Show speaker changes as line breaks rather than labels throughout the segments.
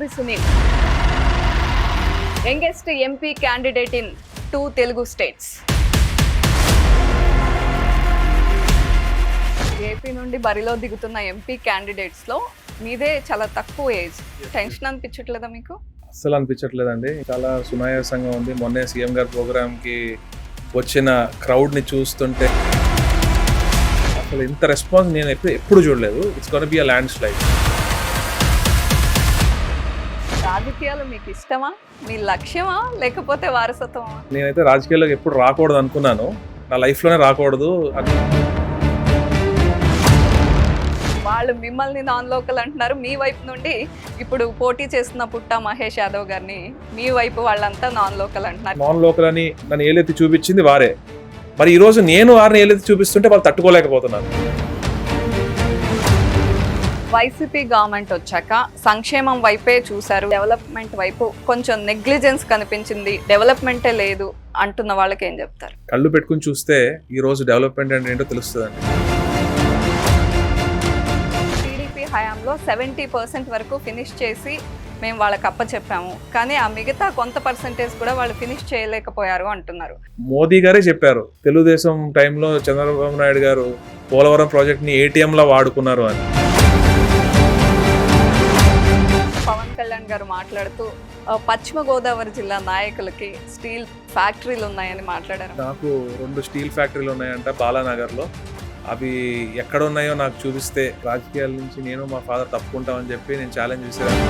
Karumuri Sunil, youngest MP candidate in 2 Telugu states. AP నుండి బరిలో దిగుతున్న ఎంపీ క్యాండిడేట్స్ లో మీదే చాలా తక్కువ ఏజ్. టెన్షన్ అనిపించట్లేదా మీకు?
అస్సలు అనిపించట్లేదండి. చాలా సునాయాసంగా ఉంది. మొన్నే సీఎం గారి ప్రోగ్రామ్ కి వచ్చిన క్రౌడ్ ని చూస్తుంటే అసలు ఇంత రెస్పాన్స్ నేను ఎప్పుడు చూడలేదు. It's gonna be a land slide.
రాజకీయాలు మీకు ఇష్టమా, మీ లక్ష్యమా, లేకపోతే వారసత్వమా?
నేనైతే రాజకీయాల్లోకి ఎప్పుడు రాకూడదు అనుకున్నాను. నా లైఫ్లోనే రాకూడదు.
వాళ్ళు మిమ్మల్ని నాన్ లోకల్ అంటున్నారు. మీ వైపు నుండి ఇప్పుడు పోటీ చేస్తున్న పుట్ట మహేష్ యాదవ్ గారిని మీ వైపు వాళ్ళంతా నాన్ లోకల్ అంటున్నారు.
నాన్ లోకల్ అని నన్ను ఏలెత్తి చూపించింది వారే. మరి ఈ రోజు నేను వారిని ఏలెత్తి చూపిస్తుంటే వాళ్ళు తట్టుకోలేకపోతున్నారు.
వైసీపీ గవర్నమెంట్ వచ్చాక సంక్షేమం వైపే చూశారు, డెవలప్మెంట్ వైపు కొంచెం నెగ్లిజెన్స్ కనిపించింది, డెవలప్మెంటే లేదు అంటున్న వాళ్ళకి ఏం చెప్తారు?
కళ్ళు పెట్టుకుని చూస్తే ఈ రోజు డెవలప్మెంట్ అంటే ఏంటో తెలుస్తుందండి.
టీడీపీ హయాంలో 70% వరకు ఫినిష్ చేసి మేము వాళ్ళకి అప్పచెప్పాము, కానీ ఆ మిగతా కొంత పర్సెంటేజ్ కూడా వాళ్ళు ఫినిష్ చేయలేకపోయారు అంటున్నారు.
మోదీ గారే చెప్పారు తెలుగుదేశం టైంలో చంద్రబాబు నాయుడు గారు పోలవరం ప్రాజెక్ట్ని ఏటీఎంలా వాడుకున్నారు అని.
పవన్ కళ్యాణ్ గారు మాట్లాడుతూ పశ్చిమ గోదావరి జిల్లా నాయకులకి స్టీల్ ఫ్యాక్టరీలు ఉన్నాయని మాట్లాడారు.
నాకు 2 స్టీల్ ఫ్యాక్టరీలు ఉన్నాయంట బాలానగర్లో. అవి ఎక్కడ ఉన్నాయో నాకు చూపిస్తే రాజకీయాల నుంచి నేను మా ఫాదర్ తప్పుకుంటామని చెప్పి నేను ఛాలెంజ్ చేశాను.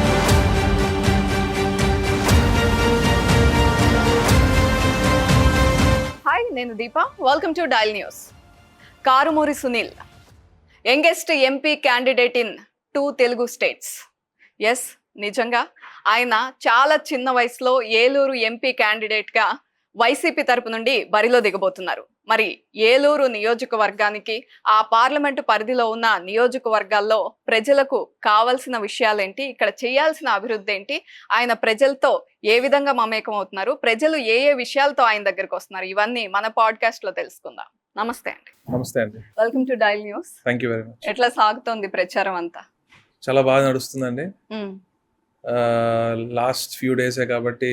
హాయ్, నేను Deepa. Welcome to Dial News. Karumuri Sunil, youngest MP candidate in 2 Telugu states. Yes, నిజంగా ఆయన చాలా చిన్న వయసులో ఏలూరు ఎంపీ క్యాండిడేట్గా వైసీపీ తరపు నుండి బరిలో దిగబోతున్నారు. మరి ఏలూరు నియోజకవర్గానికి, ఆ పార్లమెంటు పరిధిలో ఉన్న నియోజకవర్గాల్లో ప్రజలకు కావాల్సిన విషయాలేంటి, ఇక్కడ చేయాల్సిన అభివృద్ధి ఏంటి, ఆయన ప్రజలతో ఏ విధంగా మమేకం అవుతున్నారు, ప్రజలు ఏ ఏ విషయాలతో ఆయన దగ్గరకు వస్తున్నారు, ఇవన్నీ మన పాడ్కాస్ట్ లో తెలుసుకుందాం. నమస్తే అండి.
నమస్తే అండి.
Welcome to Dial news.
Thank you very much.
ఎట్లా సాగుతోంది ప్రచారం అంతా?
చాలా బాగా నడుస్తుందండి. లాస్ట్ ఫ్యూ డేసే కాబట్టి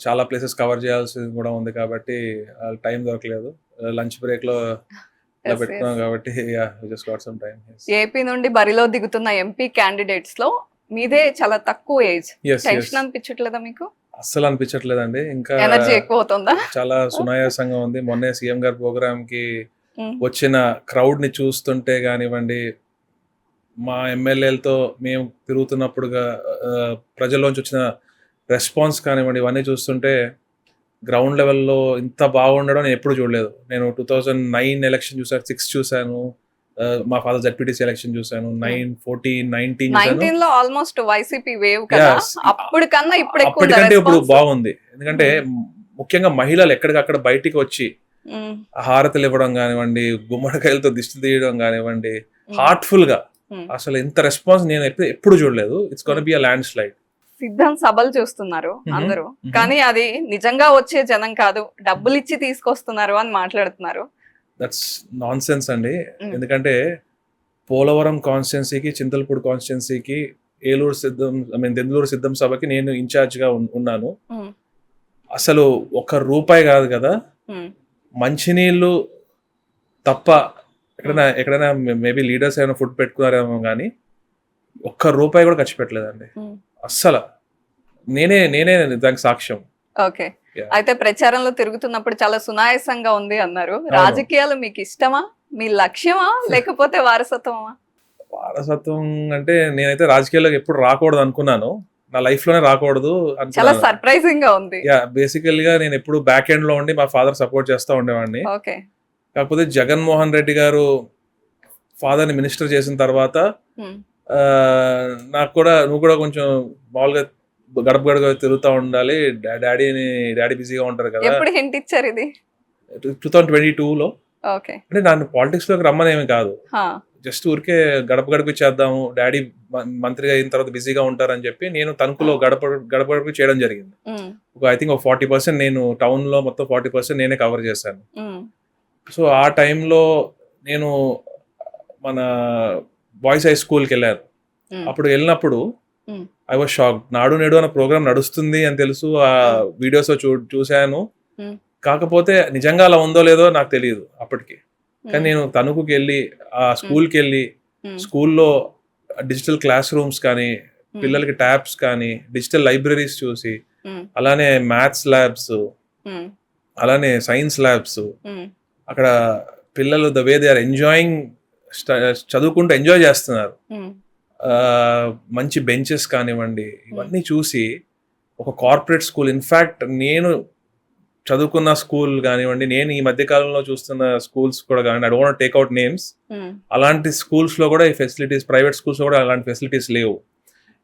చాలా ప్లేసెస్ కవర్ చేయాల్సింది కూడా ఉంది కాబట్టి టైం దొరకలేదు. లంచ్ బ్రేక్ లో ఇలా పెట్టుకున్నాం కాబట్టి just got some time.
AP నుండి బరిలో దిగుతున్న ఎంపీ క్యాండిడేట్స్ లో మీదే చాలా తక్కువ ఏజ్. టెన్షన్ అనిపించట్లేదా మీకు?
అస్సలు అనిపించట్లేదండి. ఇంకా
ఎనర్జీ ఎక్కువ అవుతుందా?
చాలా సునాయాసంగా ఉంది. మొన్నే సీఎం గారి ప్రోగ్రామ్ కి వచ్చిన క్రౌడ్ ని చూస్తుంటే కానివ్వండి, మా ఎమ్మెల్యేలతో మేము తిరుగుతున్నప్పుడుగా ప్రజల్లోంచి వచ్చిన రెస్పాన్స్ కానివ్వండి, ఇవన్నీ చూస్తుంటే గ్రౌండ్ లెవెల్లో ఇంత బాగుండడం నేను ఎప్పుడు చూడలేదు. నేను 2009 ఎలక్షన్ చూసాను, 6 చూసాను, మా ఫాదర్ జడ్పీటీసీ ఎలక్షన్ చూసాను, 9, 14, 19
లో ఆల్మోస్ట్ వైసీపీ వేవ్ కదా. అప్పుడు కన్నా
ఇప్పటికంటే ఇప్పుడు బాగుంది. ఎందుకంటే ముఖ్యంగా మహిళలు ఎక్కడికక్కడ బయటికి వచ్చి హారతలు ఇవ్వడం కానివ్వండి, గుమ్మడికాయలతో దిష్టి తీయడం కానివ్వండి, హార్ట్ఫుల్ గా అసలు ఇంత రెస్పాన్స్ నేను ఎప్పుడు చూడలేదు. It's gonna be a land slide.
సిద్ధం సభలు చూస్తున్నారు అందరూ, కానీ అది నిజంగా వచ్చే జనం కాదు, డబ్బులు ఇచ్చి తీసుకొస్తున్నారు అని మాట్లాడుతున్నారు.
దట్స్ నాన్ సెన్స్ అండి. ఎందుకంటే పోలవరం కాన్స్టిట్యున్సీకి, చింతలపూడి కాన్స్టిట్యున్సీకి, ఏలూరు సిద్ధం దెందులూరు సిద్ధం సభకి నేను ఇన్ఛార్జ్ గా ఉన్నాను. అసలు 1 రూపాయి కాదు కదా, మంచినీళ్ళు తప్ప ఎక్కడైనా మేబీ లీడర్స్ ఏమైనా ఫుడ్ పెట్టుకున్నారేమో కానీ 1 రూపాయి కూడా ఖర్చు పెట్టలేదండి. అస్సలు నేనే దానికి సాక్ష్యం.
ఓకే, అయితే ప్రచారంలో తిరుగుతున్నప్పుడు చాలా సునాయాసంగా ఉంది అన్నారు. రాజకీయాలు మీకు ఇష్టమా, మీ లక్ష్యమా, లేకపోతే వారసత్వమా?
వారసత్వం అంటే నేనైతే రాజకీయాల్లోకి ఎప్పుడు రాకూడదు అనుకున్నాను. నా లైఫ్ లోనే రాకూడదు.
చాలా సర్ప్రైజింగ్ గా ఉంది.
బేసికల్ గా నేను ఎప్పుడు బ్యాక్ ఎండ్ లో ఉండి మా ఫాదర్ సపోర్ట్ చేస్తూ ఉండేవాడిని. కాకపోతే జగన్మోహన్ రెడ్డి గారు ఫాదర్ ని మినిస్టర్ చేసిన తర్వాత నాకు కూడా నువ్వు కూడా కొంచెం మామూలుగా గడప గడప తిరుగుతూ ఉండాలి, డాడీ బిజీగా ఉంటారు కదా.
ఎప్పుడు హింట్ ఇచ్చారు ఇది?
2022లో. అంటే నన్ను పాలిటిక్స్ లోకి రమ్మనేమి కాదు, జస్ట్ ఊరికే గడప గడప చేద్దాము, డాడీ మంత్రిగా అయిన తర్వాత బిజీగా ఉంటారని చెప్పి నేను తణుకులో గడప గడప చేయడం జరిగింది. ఐ థింక్ 40% నేను టౌన్ లో మొత్తం 40% నేనే కవర్ చేశాను. సో ఆ టైంలో నేను మన బాయ్స్ హై స్కూల్కి వెళ్ళాను. అప్పుడు వెళ్ళినప్పుడు ఐ వాజ్ షాక్. నాడు నేడు అన్న ప్రోగ్రామ్ నడుస్తుంది అని తెలుసు, ఆ వీడియోస్ చూశాను. కాకపోతే నిజంగా అలా ఉందో లేదో నాకు తెలియదు అప్పటికి. కానీ నేను తణుకుకి వెళ్ళి ఆ స్కూల్కి వెళ్ళి స్కూల్లో డిజిటల్ క్లాస్ రూమ్స్ కానీ, పిల్లలకి ట్యాబ్స్ కానీ, డిజిటల్ లైబ్రరీస్ చూసి, అలానే మ్యాథ్స్ ల్యాబ్స్, అలానే సైన్స్ ల్యాబ్స్, అక్కడ పిల్లలు the way they are enjoying, చదువుకుంటూ ఎంజాయ్ చేస్తున్నారు. మంచి బెంచెస్ కానివ్వండి, ఇవన్నీ చూసి ఒక కార్పొరేట్ స్కూల్, ఇన్ఫ్యాక్ట్ నేను చదువుకున్న స్కూల్ కానివ్వండి, నేను ఈ మధ్య కాలంలో చూస్తున్న స్కూల్స్ కూడా కానివ్వండి, I don't want take out names, అలాంటి స్కూల్స్ లో కూడా ఈ ఫెసిలిటీస్, ప్రైవేట్ స్కూల్స్ లో కూడా అలాంటి ఫెసిలిటీస్ లేవు.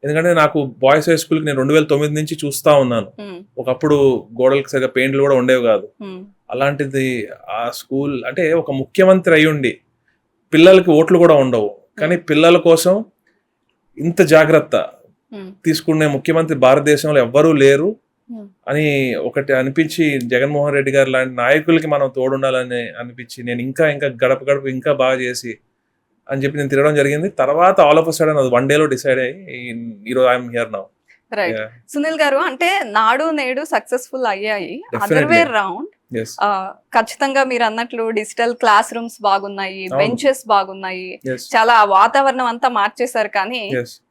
ఎందుకంటే నాకు బాయ్స్ హై స్కూల్కి నేను 2009 నుంచి చూస్తా ఉన్నాను. ఒకప్పుడు గోడలకు సరిగా పెయింట్లు కూడా ఉండేవి కాదు. అలాంటిది ఆ స్కూల్ అంటే ఒక ముఖ్యమంత్రి అయ్యుండి పిల్లలకి ఓట్లు కూడా ఉండవు, కానీ పిల్లల కోసం ఇంత జాగ్రత్త తీసుకునే ముఖ్యమంత్రి భారతదేశంలో ఎవ్వరూ లేరు అని ఒకటి అనిపించి, జగన్మోహన్ రెడ్డి గారు లాంటి నాయకులకి మనం తోడుండాలని అనిపించి, నేను ఇంకా గడప గడప ఇంకా బాగా చేసి అని చెప్పి నేను తిరగడం జరిగింది. తర్వాత ఆల్ ఆఫ్ సడన్ అది 1 డేలో డిసైడ్ అయ్యి ఈరోజు I'm here now.
Right. Sunil గారు, అంటే నాడు నేడు సక్సెస్ఫుల్ అయ్యాయి, అదర్ వే రౌండ్ ఖచ్చితంగా మీరు అన్నట్లు డిజిటల్ క్లాస్ రూమ్స్ బాగున్నాయి, బెంచెస్ బాగున్నాయి, చాలా వాతావరణం అంతా మార్చేశారు, కానీ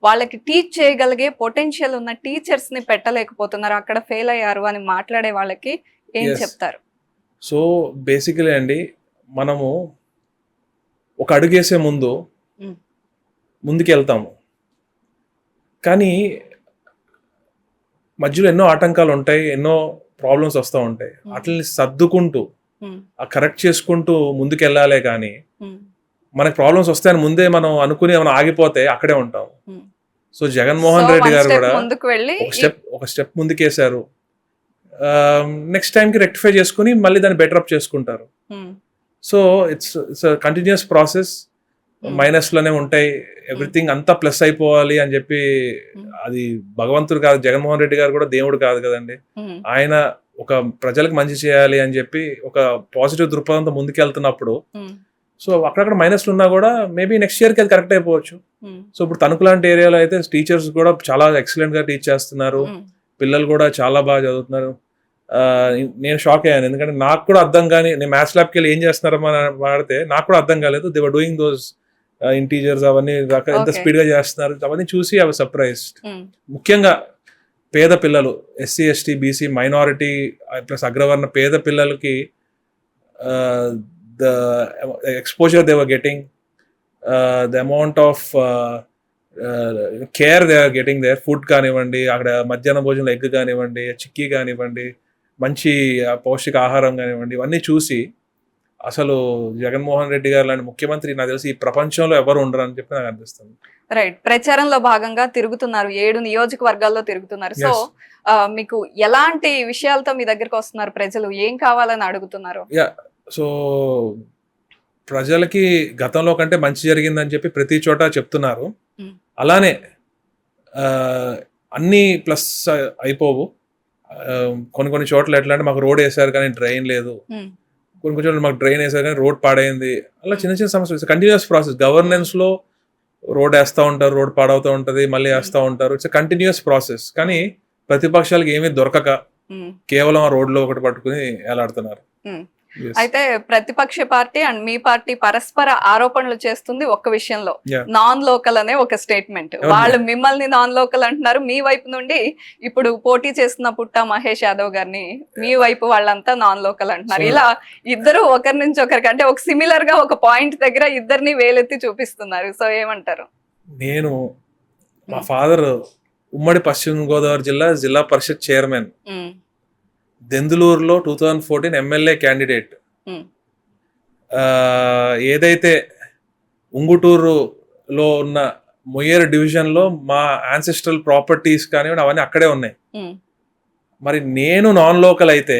వాళ్ళకి టీచ్ చేయగలిగే పొటెన్షియల్ ఉన్న టీచర్స్ ని పెట్టలేకపోతున్నారు, అక్కడ ఫెయిల్ అయ్యారు అని మాట్లాడే వాళ్ళకి ఏం చెప్తారు?
సో బేసికలీ అండి, మనము ఒక అడుగేసే ముందుకు వెళ్తాము, కానీ మధ్యలో ఎన్నో ఆటంకాలు ఉంటాయి, ఎన్నో ప్రాబ్లమ్స్ వస్తూ ఉంటాయి. వాటిని సర్దుకుంటూ కరెక్ట్ చేసుకుంటూ ముందుకు వెళ్ళాలే, కానీ మనకి ప్రాబ్లమ్స్ వస్తాయని ముందే మనం అనుకుని మనం ఆగిపోతే అక్కడే ఉంటాం. సో జగన్మోహన్ రెడ్డి గారు కూడా ఒక స్టెప్ ముందుకేశారు. నెక్స్ట్ టైంకి రెక్టిఫై చేసుకుని మళ్ళీ దాన్ని బెటరప్ చేసుకుంటారు. So it's continuous process. Minus లోనే ఉంటాయి, ఎవ్రీథింగ్ అంతా ప్లస్ అయిపోవాలి అని చెప్పి, అది భగవంతుడు కాదు, జగన్మోహన్ రెడ్డి గారు కూడా దేవుడు కాదు కదండి. ఆయన ఒక ప్రజలకు మంచి చేయాలి అని చెప్పి ఒక పాజిటివ్ దృక్పథంతో ముందుకెళ్తున్నప్పుడు, సో అక్కడక్కడ మైనస్లు ఉన్నా కూడా మేబీ నెక్స్ట్ ఇయర్కి అది కరెక్ట్ అయిపోవచ్చు. సో ఇప్పుడు తణుకు లాంటి ఏరియాలో అయితే టీచర్స్ కూడా చాలా ఎక్సలెంట్ గా టీచ్ చేస్తున్నారు, పిల్లలు కూడా చాలా బాగా చదువుతున్నారు. నేను షాక్ అయ్యాను, ఎందుకంటే నాకు కూడా అర్థం కానీ, నేను మ్యాథ్స్ ల్యాబ్కి వెళ్ళి ఏం చేస్తున్నారో వాడితే నాకు కూడా అర్థం కాలేదు. They were doing those integers అవన్నీ ఎంత స్పీడ్ గా చేస్తున్నారు, అవన్నీ చూసి ఐ వాజ్ సర్ప్రైజ్డ్. ముఖ్యంగా పేద పిల్లలు, SC ST BC minority plus అగ్రవర్ణ పేద పిల్లలకి the exposure they were getting, the amount of care they are getting there, food కానివ్వండి, అక్కడ మధ్యాహ్న భోజనం ఎగ్ కానివ్వండి, చిక్కీ కానివ్వండి, మంచి పౌష్టిక ఆహారం కానివ్వండి, ఇవన్నీ చూసి అసలు జగన్మోహన్ రెడ్డి గారు లాంటి ముఖ్యమంత్రి నాకు తెలిసి ఈ ప్రపంచంలో ఎవరు ఉండరు అని చెప్పి నాకు అనిపిస్తుంది.
రైట్. ప్రచారంలో భాగంగా తిరుగుతున్నారు, 7 నియోజకవర్గాల్లో తిరుగుతున్నారు. సో మీకు ఎలాంటి విషయాలతో మీ దగ్గరకు వస్తున్నారు ప్రజలు, ఏం కావాలని అడుగుతున్నారు?
సో ప్రజలకి గతంలో కంటే మంచి జరిగిందని చెప్పి ప్రతి చోట చెప్తున్నారు. అలానే అన్ని ప్లస్ అయిపోవు. కొన్ని చోట్ల ఎట్లా అంటే మాకు రోడ్ వేసారు కానీ డ్రైన్ లేదు, కొన్ని చోట్ల మాకు డ్రైన్ వేసారు కానీ రోడ్ పాడైంది, అలా చిన్న చిన్న సమస్యలు. Continuous process. గవర్నెన్స్ లో రోడ్ వేస్తూ ఉంటారు, రోడ్ పాడవుతూ ఉంటది, మళ్ళీ వేస్తూ ఉంటారు. It's continuous process. కానీ ప్రతిపక్షాలకు ఏమీ దొరకక కేవలం ఆ రోడ్ లో ఒకటి పట్టుకుని ఎలాడుతున్నారు.
అయితే ప్రతిపక్ష పార్టీ అండ్ మీ పార్టీ పరస్పర ఆరోపణలు చేస్తుంది ఒక్క విషయంలో, నాన్ లోకల్ అనే ఒక స్టేట్మెంట్. వాళ్ళు మిమ్మల్ని నాన్ లోకల్ అంటున్నారు, మీ వైపు నుండి ఇప్పుడు పోటీ చేస్తున్న పుట్ట మహేష్ యాదవ్ గారిని మీ వైపు వాళ్ళంతా నాన్ లోకల్ అంటున్నారు. ఇలా ఇద్దరు ఒకరి నుంచి ఒకరికి అంటే ఒక సిమిలర్ గా ఒక పాయింట్ దగ్గర ఇద్దరిని వేలెత్తి చూపిస్తున్నారు. సో ఏమంటారు?
నేను మా ఫాదర్ ఉమ్మడి పశ్చిమ గోదావరి జిల్లా పరిషత్ చైర్మన్, దెందులూరులో 2014 ఎమ్మెల్యే క్యాండిడేట్. ఏదైతే ఉంగుటూరులో ఉన్న మొయ్యేరు డివిజన్ లో మా యాన్సెస్ట్రల్ ప్రాపర్టీస్ కానివ్వండి అవన్నీ అక్కడే ఉన్నాయి. మరి నేను నాన్ లోకల్ అయితే,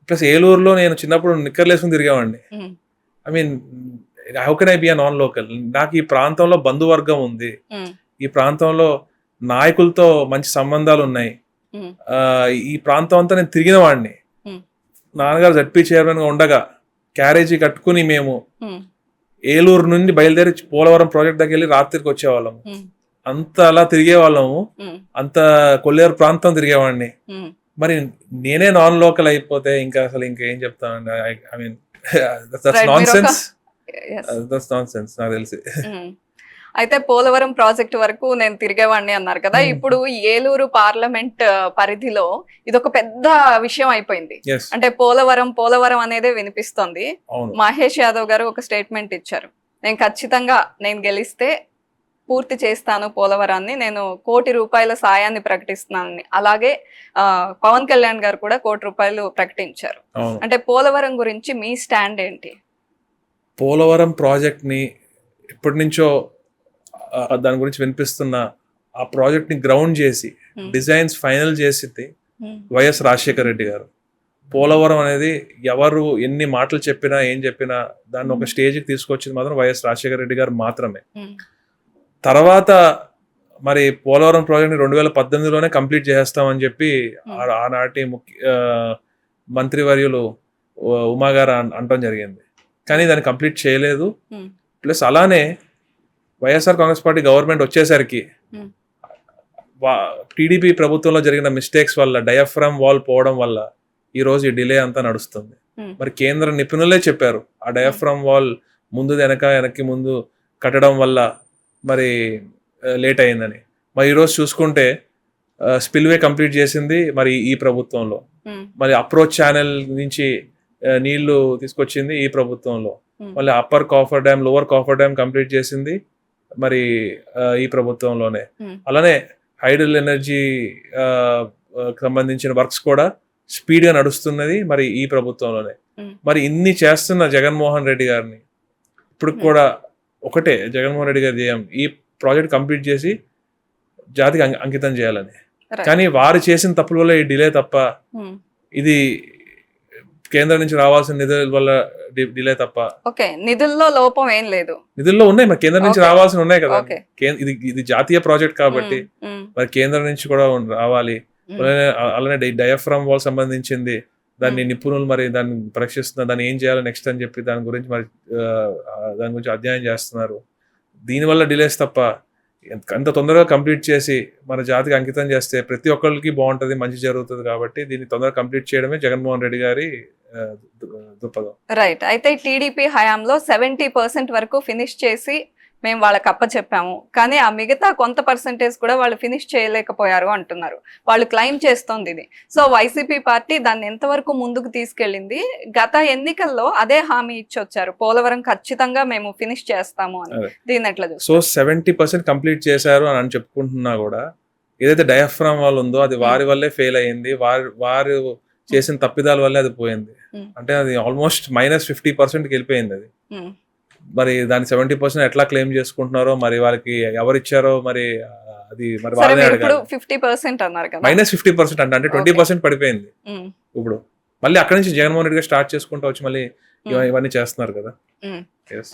ప్లస్ ఏలూరులో నేను చిన్నప్పుడు నిక్కర్లేసుకుని తిరిగేవాడిని. I mean how can I be a non local? నాకు ఈ ప్రాంతంలో బంధువర్గం ఉంది, ఈ ప్రాంతంలో నాయకులతో మంచి సంబంధాలు ఉన్నాయి, ఈ ప్రాంతం అంతా నేను తిరిగిన వాడిని. నాన్నగారు జడ్పీ చైర్మన్ గా ఉండగా క్యారేజీ కట్టుకుని మేము ఏలూరు నుండి బయలుదేరి పోలవరం ప్రాజెక్ట్ దగ్గర వెళ్ళి రాత్రికి వచ్చేవాళ్ళము. అంత అలా తిరిగే వాళ్ళము,
ఉమ్,
అంత కొల్లేరు ప్రాంతం తిరిగేవాడిని.
ఉమ్,
మరి నేనే నాన్ లోకల్ అయిపోతే ఇంకా అసలు ఇంకేం చెప్తానండి. I mean that's
Right,
non
మీరు ఒక
sense.
yes.
That's non sense నాకు తెలిసి.
ఉమ్. అయితే పోలవరం ప్రాజెక్ట్ వరకు నేను తిరిగేవాడిని అన్నారు కదా,
Hmm.
ఇప్పుడు ఏలూరు పార్లమెంట్ పరిధిలో ఇది ఒక పెద్ద విషయం అయిపోయింది.
ఎస్,
అంటే పోలవరం పోలవరం అనేదే వినిపిస్తోంది.
అవును.
మహేష్ యాదవ్ గారు ఒక స్టేట్మెంట్ ఇచ్చారు, నేను ఖచ్చితంగా నేను గెలిస్తే పూర్తి చేస్తాను పోలవరాన్ని, నేను ₹1,00,00,000 సాయాన్ని ప్రకటిస్తున్నానని. అలాగే పవన్ కళ్యాణ్ గారు కూడా ₹1,00,00,000 ప్రకటించారు.
అవును.
అంటే పోలవరం గురించి మీ స్టాండ్ ఏంటి?
పోలవరం ప్రాజెక్ట్ ని ఎప్పటి నుంచో దాని గురించి వినిపిస్తున్న ఆ ప్రాజెక్ట్ ని గ్రౌండ్ చేసి
Hmm.
డిజైన్స్ ఫైనల్ చేసింది
Hmm.
వైఎస్ రాజశేఖర రెడ్డి గారు. పోలవరం అనేది ఎవరు ఎన్ని మాటలు చెప్పినా ఏం చెప్పినా దాన్ని ఒక స్టేజ్కి తీసుకొచ్చింది మాత్రం వైఎస్ రాజశేఖర రెడ్డి గారు మాత్రమే.
Hmm.
తర్వాత మరి పోలవరం ప్రాజెక్ట్ని 2018లోనే కంప్లీట్ చేసేస్తామని చెప్పి ఆనాటి మంత్రివర్యులు ఉమా గారు అనటం జరిగింది. కానీ దాన్ని కంప్లీట్ చేయలేదు.
Hmm.
ప్లస్ అలానే వైఎస్ఆర్ కాంగ్రెస్ పార్టీ గవర్నమెంట్ వచ్చేసరికి
Hmm.
టీడీపీ ప్రభుత్వంలో జరిగిన మిస్టేక్స్ వల్ల డయాఫ్రామ్ వాల్ పోవడం వల్ల ఈ రోజు ఈ డిలే అంతా నడుస్తుంది.
Hmm.
మరి కేంద్ర నిపుణులే చెప్పారు ఆ డయాఫ్రామ్ వాల్ ముందు వెనక్కి ముందు కట్టడం వల్ల మరి లేట్ అయిందని. మరి ఈరోజు చూసుకుంటే స్పిల్వే కంప్లీట్ చేసింది మరి ఈ ప్రభుత్వంలో.
Hmm.
మరి అప్రోచ్ ఛానల్ నుంచి నీళ్లు తీసుకొచ్చింది ఈ ప్రభుత్వంలో.
Hmm.
మళ్ళీ upper coffer dam lower coffer dam complete చేసింది మరి ఈ ప్రభుత్వంలోనే.
Hmm.
అలానే హైడల్ ఎనర్జీ సంబంధించిన వర్క్స్ కూడా స్పీడ్ గా నడుస్తున్నది మరి ఈ ప్రభుత్వంలోనే.
Hmm.
మరి ఇన్ని చేస్తున్న జగన్మోహన్ రెడ్డి గారిని ఇప్పుడు కూడా ఒకటే జగన్మోహన్ రెడ్డి గారి ధ్యేయం ఈ ప్రాజెక్ట్ కంప్లీట్ చేసి జాతికి అంకితం చేయాలని.
Right.
కానీ వారు చేసిన తప్పుల వల్ల ఈ డిలే తప్ప
Hmm.
ఇది కేంద్రం నుంచి రావాల్సిన నిధుల వల్ల డిలే తప్ప.
ఓకే, నిధుల్లో లోపం ఏం లేదు.
నిధుల్లో ఉన్నాయి మరి కేంద్రం నుంచి
Okay.
రావాల్సిన ఉన్నాయి కదా.
Okay.
ఇది జాతీయ ప్రాజెక్ట్ కాబట్టి
Hmm.
మరి కేంద్రం నుంచి కూడా రావాలి.
Hmm.
అలానే డయాఫ్రామ్ వాల్ సంబంధించింది దాన్ని నిపుణులు మరి దాన్ని పరీక్షిస్తున్నారు, దాన్ని ఏం చేయాలి నెక్స్ట్ అని చెప్పి దాని గురించి మరి దాని గురించి అధ్యయనం చేస్తున్నారు. దీనివల్ల డిలేస్ తప్ప అంత తొందరగా కంప్లీట్ చేసి మన జాతికి అంకితం చేస్తే ప్రతి ఒక్కరికి బాగుంటుంది, మంచి జరుగుతుంది. కాబట్టి దీన్ని తొందరగా కంప్లీట్ చేయడమే జగన్మోహన్ రెడ్డి గారి దృక్పథం.
రైట్. అయితే టీడీపీ హయాంలో 70% వరకు ఫినిష్ చేసి మేము వాళ్ళకి అప్పచెప్పాము, కానీ ఆ మిగతా కొంత పర్సెంటేజ్ కూడా వాళ్ళు ఫినిష్ చేయలేకపోయారు అంటున్నారు. వాళ్ళు క్లెయిమ్ చేస్తోంది ఇది. సో వైసీపీ పార్టీ దాన్ని ఎంతవరకు ముందుకు తీసుకెళ్ళింది? గత ఎన్నికల్లో అదే హామీ ఇచ్చి వచ్చారు, పోలవరం ఖచ్చితంగా మేము ఫినిష్ చేస్తాము అని. దీన్ని ఎట్లా చూస్తారు?
సో 70% కంప్లీట్ చేశారు అని చెప్పుకుంటున్నా కూడా ఏదైతే డయాఫ్రామ్ వాల్ ఉందో అది వారి వల్లే ఫెయిల్ అయ్యింది, వారు చేసిన తప్పిదాల వల్లే అది పోయింది. అంటే అది ఆల్మోస్ట్ -50%కి వెళ్ళిపోయింది అది. మరి దాని 70% ఎట్లా క్లెయిమ్ చేసుకుంటున్నారో మరి వాళ్ళకి ఎవరు ఇచ్చారో మరి అది మరి వాళ్ళనే అడగాలి.
50% అన్నారు కదా,
-50% అంటే 20% పడిపోయింది. ఇప్పుడు మళ్ళీ అక్కడి నుంచి జగన్మోహన్ రెడ్డి గారు స్టార్ట్ చేసుకుంటూ వచ్చి మళ్ళీ ఇవన్నీ చేస్తున్నారు కదా.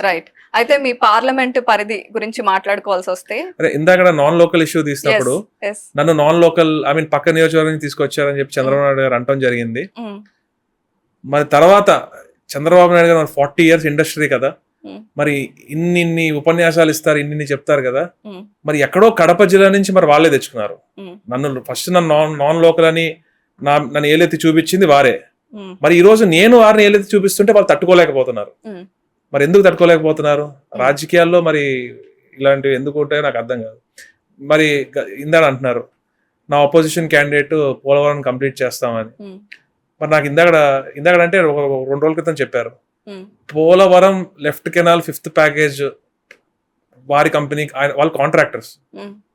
రైట్. అయితే మీ పార్లమెంట్ పరిధి గురించి మాట్లాడుకోవాల్సి వస్తే,
ఇందాక నాన్ లోకల్ ఇష్యూ తీసినప్పుడు నన్ను నాన్ లోకల్ పక్క నియోజకవర్గం తీసుకొచ్చారని చెప్పి చంద్రబాబు నాయుడు గారు అంటం జరిగింది. మరి తర్వాత చంద్రబాబు నాయుడు గారు 40 years ఇండస్ట్రీ కదా, మరి ఇన్ని ఉపన్యాసాలు ఇస్తారు, ఇన్ని చెప్తారు కదా, మరి ఎక్కడో కడప జిల్లా నుంచి మరి వాళ్ళే తెచ్చుకున్నారు. నన్ను నాన్ లోకల్ అని నన్ను ఏలెత్తి చూపించింది వారే. మరి ఈ రోజు నేను వారిని ఏలెత్తి చూపిస్తుంటే వాళ్ళు తట్టుకోలేకపోతున్నారు. మరి ఎందుకు తట్టుకోలేకపోతున్నారు? రాజకీయాల్లో మరి ఇలాంటివి ఎందుకు ఉంటాయో నాకు అర్థం కాదు. మరి ఇందాక అంటున్నారు నా అపోజిషన్ క్యాండిడేట్ పోలవరం కంప్లీట్ చేస్తామని. మరి నాకు ఇందాక అంటే 2 రోజుల క్రితం చెప్పారు Polavaram left canal 5th package వారి కంపెనీ వాళ్ళ contractors.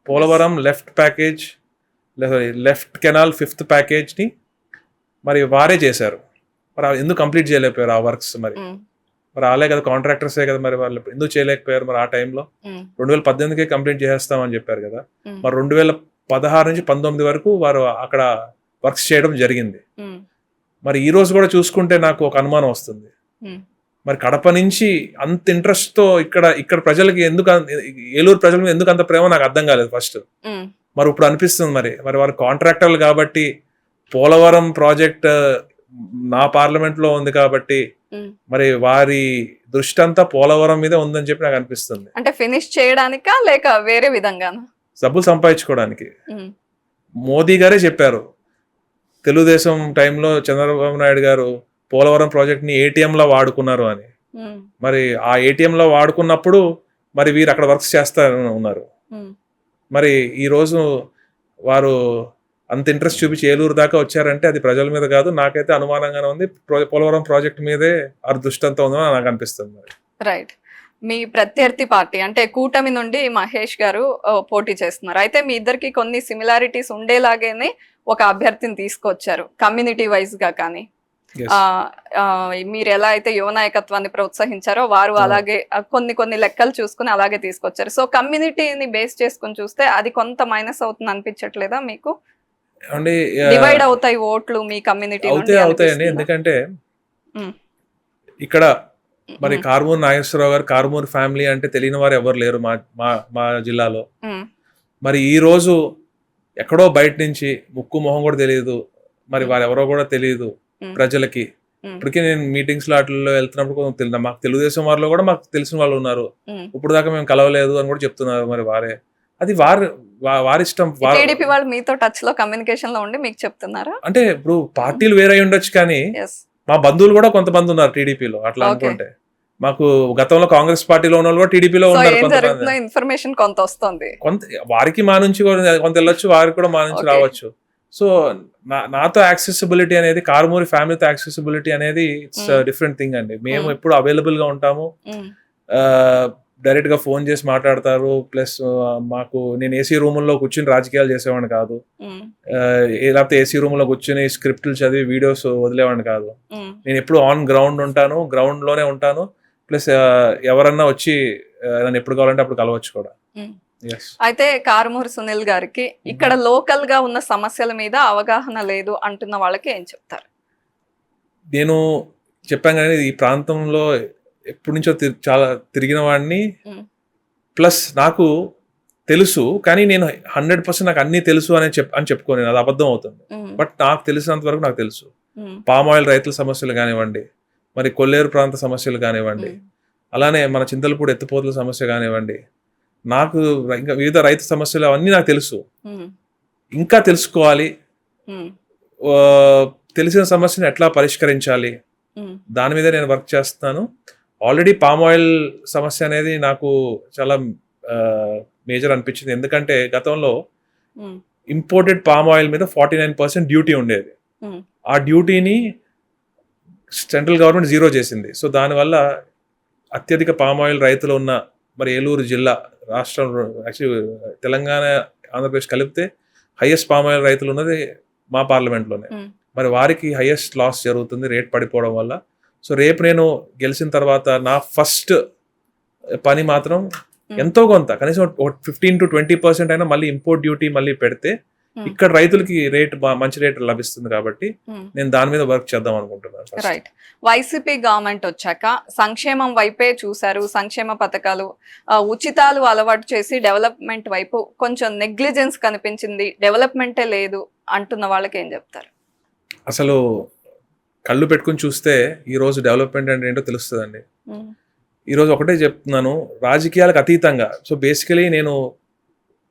Polavaram left canal 5th package ని మరి వారే చేశారు. మరి ఎందుకు కంప్లీట్ చేయలేకపోయారు ఆ వర్క్స్? మరి రాలే కదా, కాంట్రాక్టర్సే కదా, మరి వాళ్ళు ఎందుకు చేయలేకపోయారు? మరి ఆ టైంలో 2018కే కంప్లీట్ చేసేస్తామని చెప్పారు కదా. మరి 2016 నుంచి 19 వరకు వారు అక్కడ వర్క్స్ చేయడం జరిగింది. మరి ఈ రోజు కూడా చూసుకుంటే నాకు ఒక అనుమానం వస్తుంది, మరి కడప నుంచి అంత ఇంట్రెస్ట్ తో ఇక్కడ ప్రజలకి ఎందుకు, ఏలూరు ప్రజల మీద ఎందుకు అంత ప్రేమ నాకు అర్థం కాలేదు ఫస్ట్. మరి ఇప్పుడు అనిపిస్తుంది మరి వారు కాంట్రాక్టర్లు కాబట్టి పోలవరం ప్రాజెక్ట్ నా పార్లమెంట్ లో ఉంది కాబట్టి మరి వారి దృష్టి అంతా పోలవరం మీద ఉందని చెప్పి నాకు అనిపిస్తుంది.
అంటే ఫినిష్ చేయడానికా లేక వేరే విధంగా?
డబ్బులు సంపాదించుకోవడానికి.
ఉమ్,
మోదీ గారే చెప్పారు, తెలుగుదేశం టైంలో చంద్రబాబు నాయుడు గారు పోలవరం ప్రాజెక్ట్ని ఏటీఎంలా వాడుకున్నారు అని.
ఉమ్,
మరి ఆ ఏటీఎంలో వాడుకున్నప్పుడు మరి వీరు అక్కడ వర్క్స్ చేస్తారని ఉన్నారు.
ఉమ్.
మరి ఈరోజు వారు అంత ఇంట్రెస్ట్ చూపించి ఏలూరు దాకా వచ్చారంటే అది ప్రజల మీద కాదు, నాకైతే అనుమానంగానే ఉంది. పోలవరం ప్రాజెక్ట్ మీదే ఆ దృష్టి అంతా ఉందని నాకు అనిపిస్తుంది. మరి
రైట్. మీ ప్రత్యర్థి పార్టీ అంటే కూటమి నుండి మహేష్ గారు పోటీ చేస్తున్నారు. అయితే మీ ఇద్దరికి కొన్ని సిమిలారిటీస్ ఉండేలాగానే ఒక అభ్యర్థిని తీసుకొచ్చారు, కమ్యూనిటీ వైజ్ గా. కానీ
yes.
ఆ ఆ, మీరు ఎలా అయితే యువ నాయకత్వాన్ని ప్రోత్సహించారో వారు అలాగే కొన్ని లెక్కలు చూసుకుని అలాగే తీసుకొచ్చారు. సో కమ్యూనిటీని బేస్ చేసుకుని చూస్తే అది కొంత మైనస్ అవుతుంది అనిపించట్లేదా మీకు?
అంటే
డివైడ్ అవుతాయి ఓట్లు మీ కమ్యూనిటీ
అవుతాయండి. ఎందుకంటే ఇక్కడ మరి కారుమూరి నాగేశ్వరరావు గారు, కారుమూరి ఫ్యామిలీ అంటే తెలియని వారు ఎవరు లేరు మా జిల్లాలో. మరి ఈ రోజు ఎక్కడో బయట నుంచి ముక్కు మొహం కూడా తెలియదు, మరి వారు ఎవరో కూడా తెలియదు ప్రజలకి. ఇప్పటికీ నేను మీటింగ్స్ లో వాటిల్లో వెళ్తున్నప్పుడు కొంచెం మాకు తెలుగుదేశం వారిలో కూడా మాకు తెలిసిన వాళ్ళు ఉన్నారు, ఇప్పుడు దాకా మేము కలవలేదు అని కూడా చెప్తున్నారు. మరి వారే, అది వారిష్టం.
టీడీపీ వాళ్ళు మీతో టచ్ లో కమ్యూనికేషన్ లో ఉండి మీకు చెప్తున్నారా?
అంటే ఇప్పుడు పార్టీలు వేరే ఉండొచ్చు, కానీ
Yes.
మా బంధువులు కూడా కొంతమంది ఉన్నారు టీడీపీలో. అట్లా అనుకుంటే మాకు గతంలో కాంగ్రెస్ పార్టీలో ఉన్న వాళ్ళు కూడా టీడీపీలో
సో
ఉన్నారు.
ఏం
కొంతమంది
జరుగుతుందో ఇన్ఫర్మేషన్ కొంత వస్తుంది.
వారికి మా నుంచి కొంత వెళ్ళొచ్చు, వారికి కూడా మా నుంచి
Okay.
రావచ్చు. సో నాతో యాక్సెసిబిలిటీ అనేది, కారుమూరి ఫ్యామిలీతో యాక్సెసిబిలిటీ అనేది ఇట్స్ డిఫరెంట్ థింగ్ అండి. మేము ఎప్పుడు అవైలబుల్ గా ఉంటాము, డైరెక్ట్ గా ఫోన్ చేసి మాట్లాడతారు. ప్లస్ మాకు, నేను ఏసీ రూముల్లో కూర్చుని రాజకీయాలు చేసేవాడిని కాదు, లేకపోతే ఏసీ రూమ్ లో కూర్చుని స్క్రిప్ట్లు చదివి వీడియోస్ వదిలేవాడిని కాదు. నేను ఎప్పుడు ఆన్ గ్రౌండ్ ఉంటాను, గ్రౌండ్ లోనే ఉంటాను. ప్లస్ ఎవరన్నా వచ్చి నన్ను ఎప్పుడు కావాలంటే అప్పుడు కలవచ్చు కూడా.
అయితే కారుమూరి సునీల్ గారికి ఇక్కడ లోకల్ గా ఉన్న సమస్యల మీద అవగాహన లేదు అంటున్న వాళ్ళకి ఏం చెప్తారు?
నేను చెప్పాను కానీ ఈ ప్రాంతంలో ఎప్పటి నుంచో చాలా తిరిగిన వాడిని. ప్లస్ నాకు తెలుసు, కానీ నేను 100% నాకు అన్ని తెలుసు అని చెప్పుకోను, అది అబద్ధం అవుతుంది. బట్ నాకు తెలిసినంత వరకు నాకు తెలుసు. పామ్ ఆయిల్ రైతుల సమస్యలు కానివ్వండి, మరి కొల్లేరు ప్రాంత సమస్యలు కానివ్వండి, అలానే మన చింతలపూడి ఎత్తిపోతల సమస్య కానివ్వండి, నాకు ఇంకా వివిధ రైతు సమస్యలు అవన్నీ నాకు తెలుసు. ఇంకా తెలుసుకోవాలి, తెలిసిన సమస్యను ఎట్లా పరిష్కరించాలి, దాని మీద నేను వర్క్ చేస్తున్నాను. ఆల్రెడీ పామ్ ఆయిల్ సమస్య అనేది నాకు చాలా మేజర్ అనిపించింది. ఎందుకంటే గతంలో ఇంపోర్టెడ్ పామ్ ఆయిల్ మీద 49% డ్యూటీ ఉండేది. ఆ డ్యూటీని సెంట్రల్ గవర్నమెంట్ జీరో చేసింది. సో దానివల్ల అత్యధిక పామ్ ఆయిల్ రైతులు ఉన్న మరి ఏలూరు జిల్లా, రాష్ట్రం, యాక్చువల్లీ తెలంగాణ, ఆంధ్రప్రదేశ్ కలిపితే హైయెస్ట్ పామ్ ఆయిల్ రైతులు ఉన్నది మా పార్లమెంట్లోనే. మరి వారికి హైయెస్ట్ లాస్ జరుగుతుంది రేట్ పడిపోవడం వల్ల. సో రేపు నేను గెలిచిన తర్వాత నా ఫస్ట్ పని మాత్రం ఎంతో కొంత, కనీసం 15 to 20% అయినా మళ్ళీ ఇంపోర్ట్ డ్యూటీ మళ్ళీ పెడితే ఇక్కడ రైతులకి మంచి రేట్ లభిస్తుంది. కాబట్టి నేను దాని మీద వర్క్ చేద్దాం అనుకుంటున్నాను.
రైట్. వైసీపీ గవర్నమెంట్ వచ్చాక సంక్షేమం వైపే చూశారు, సంక్షేమ పథకాలు, ఉచితాలు అలవాటు చేసి డెవలప్మెంట్ వైపు కొంచెం నెగ్లిజెన్స్ కనిపించింది, డెవలప్మెంటే లేదు అంటున్న వాళ్ళకి ఏం చెప్తారు?
అసలు కళ్ళు పెట్టుకుని చూస్తే ఈ రోజు డెవలప్మెంట్ అంటే ఏంటో తెలుస్తుందండి. ఈరోజు ఒకటే చెప్తున్నాను, రాజకీయాలకు అతీతంగా. సో బేసికలీ నేను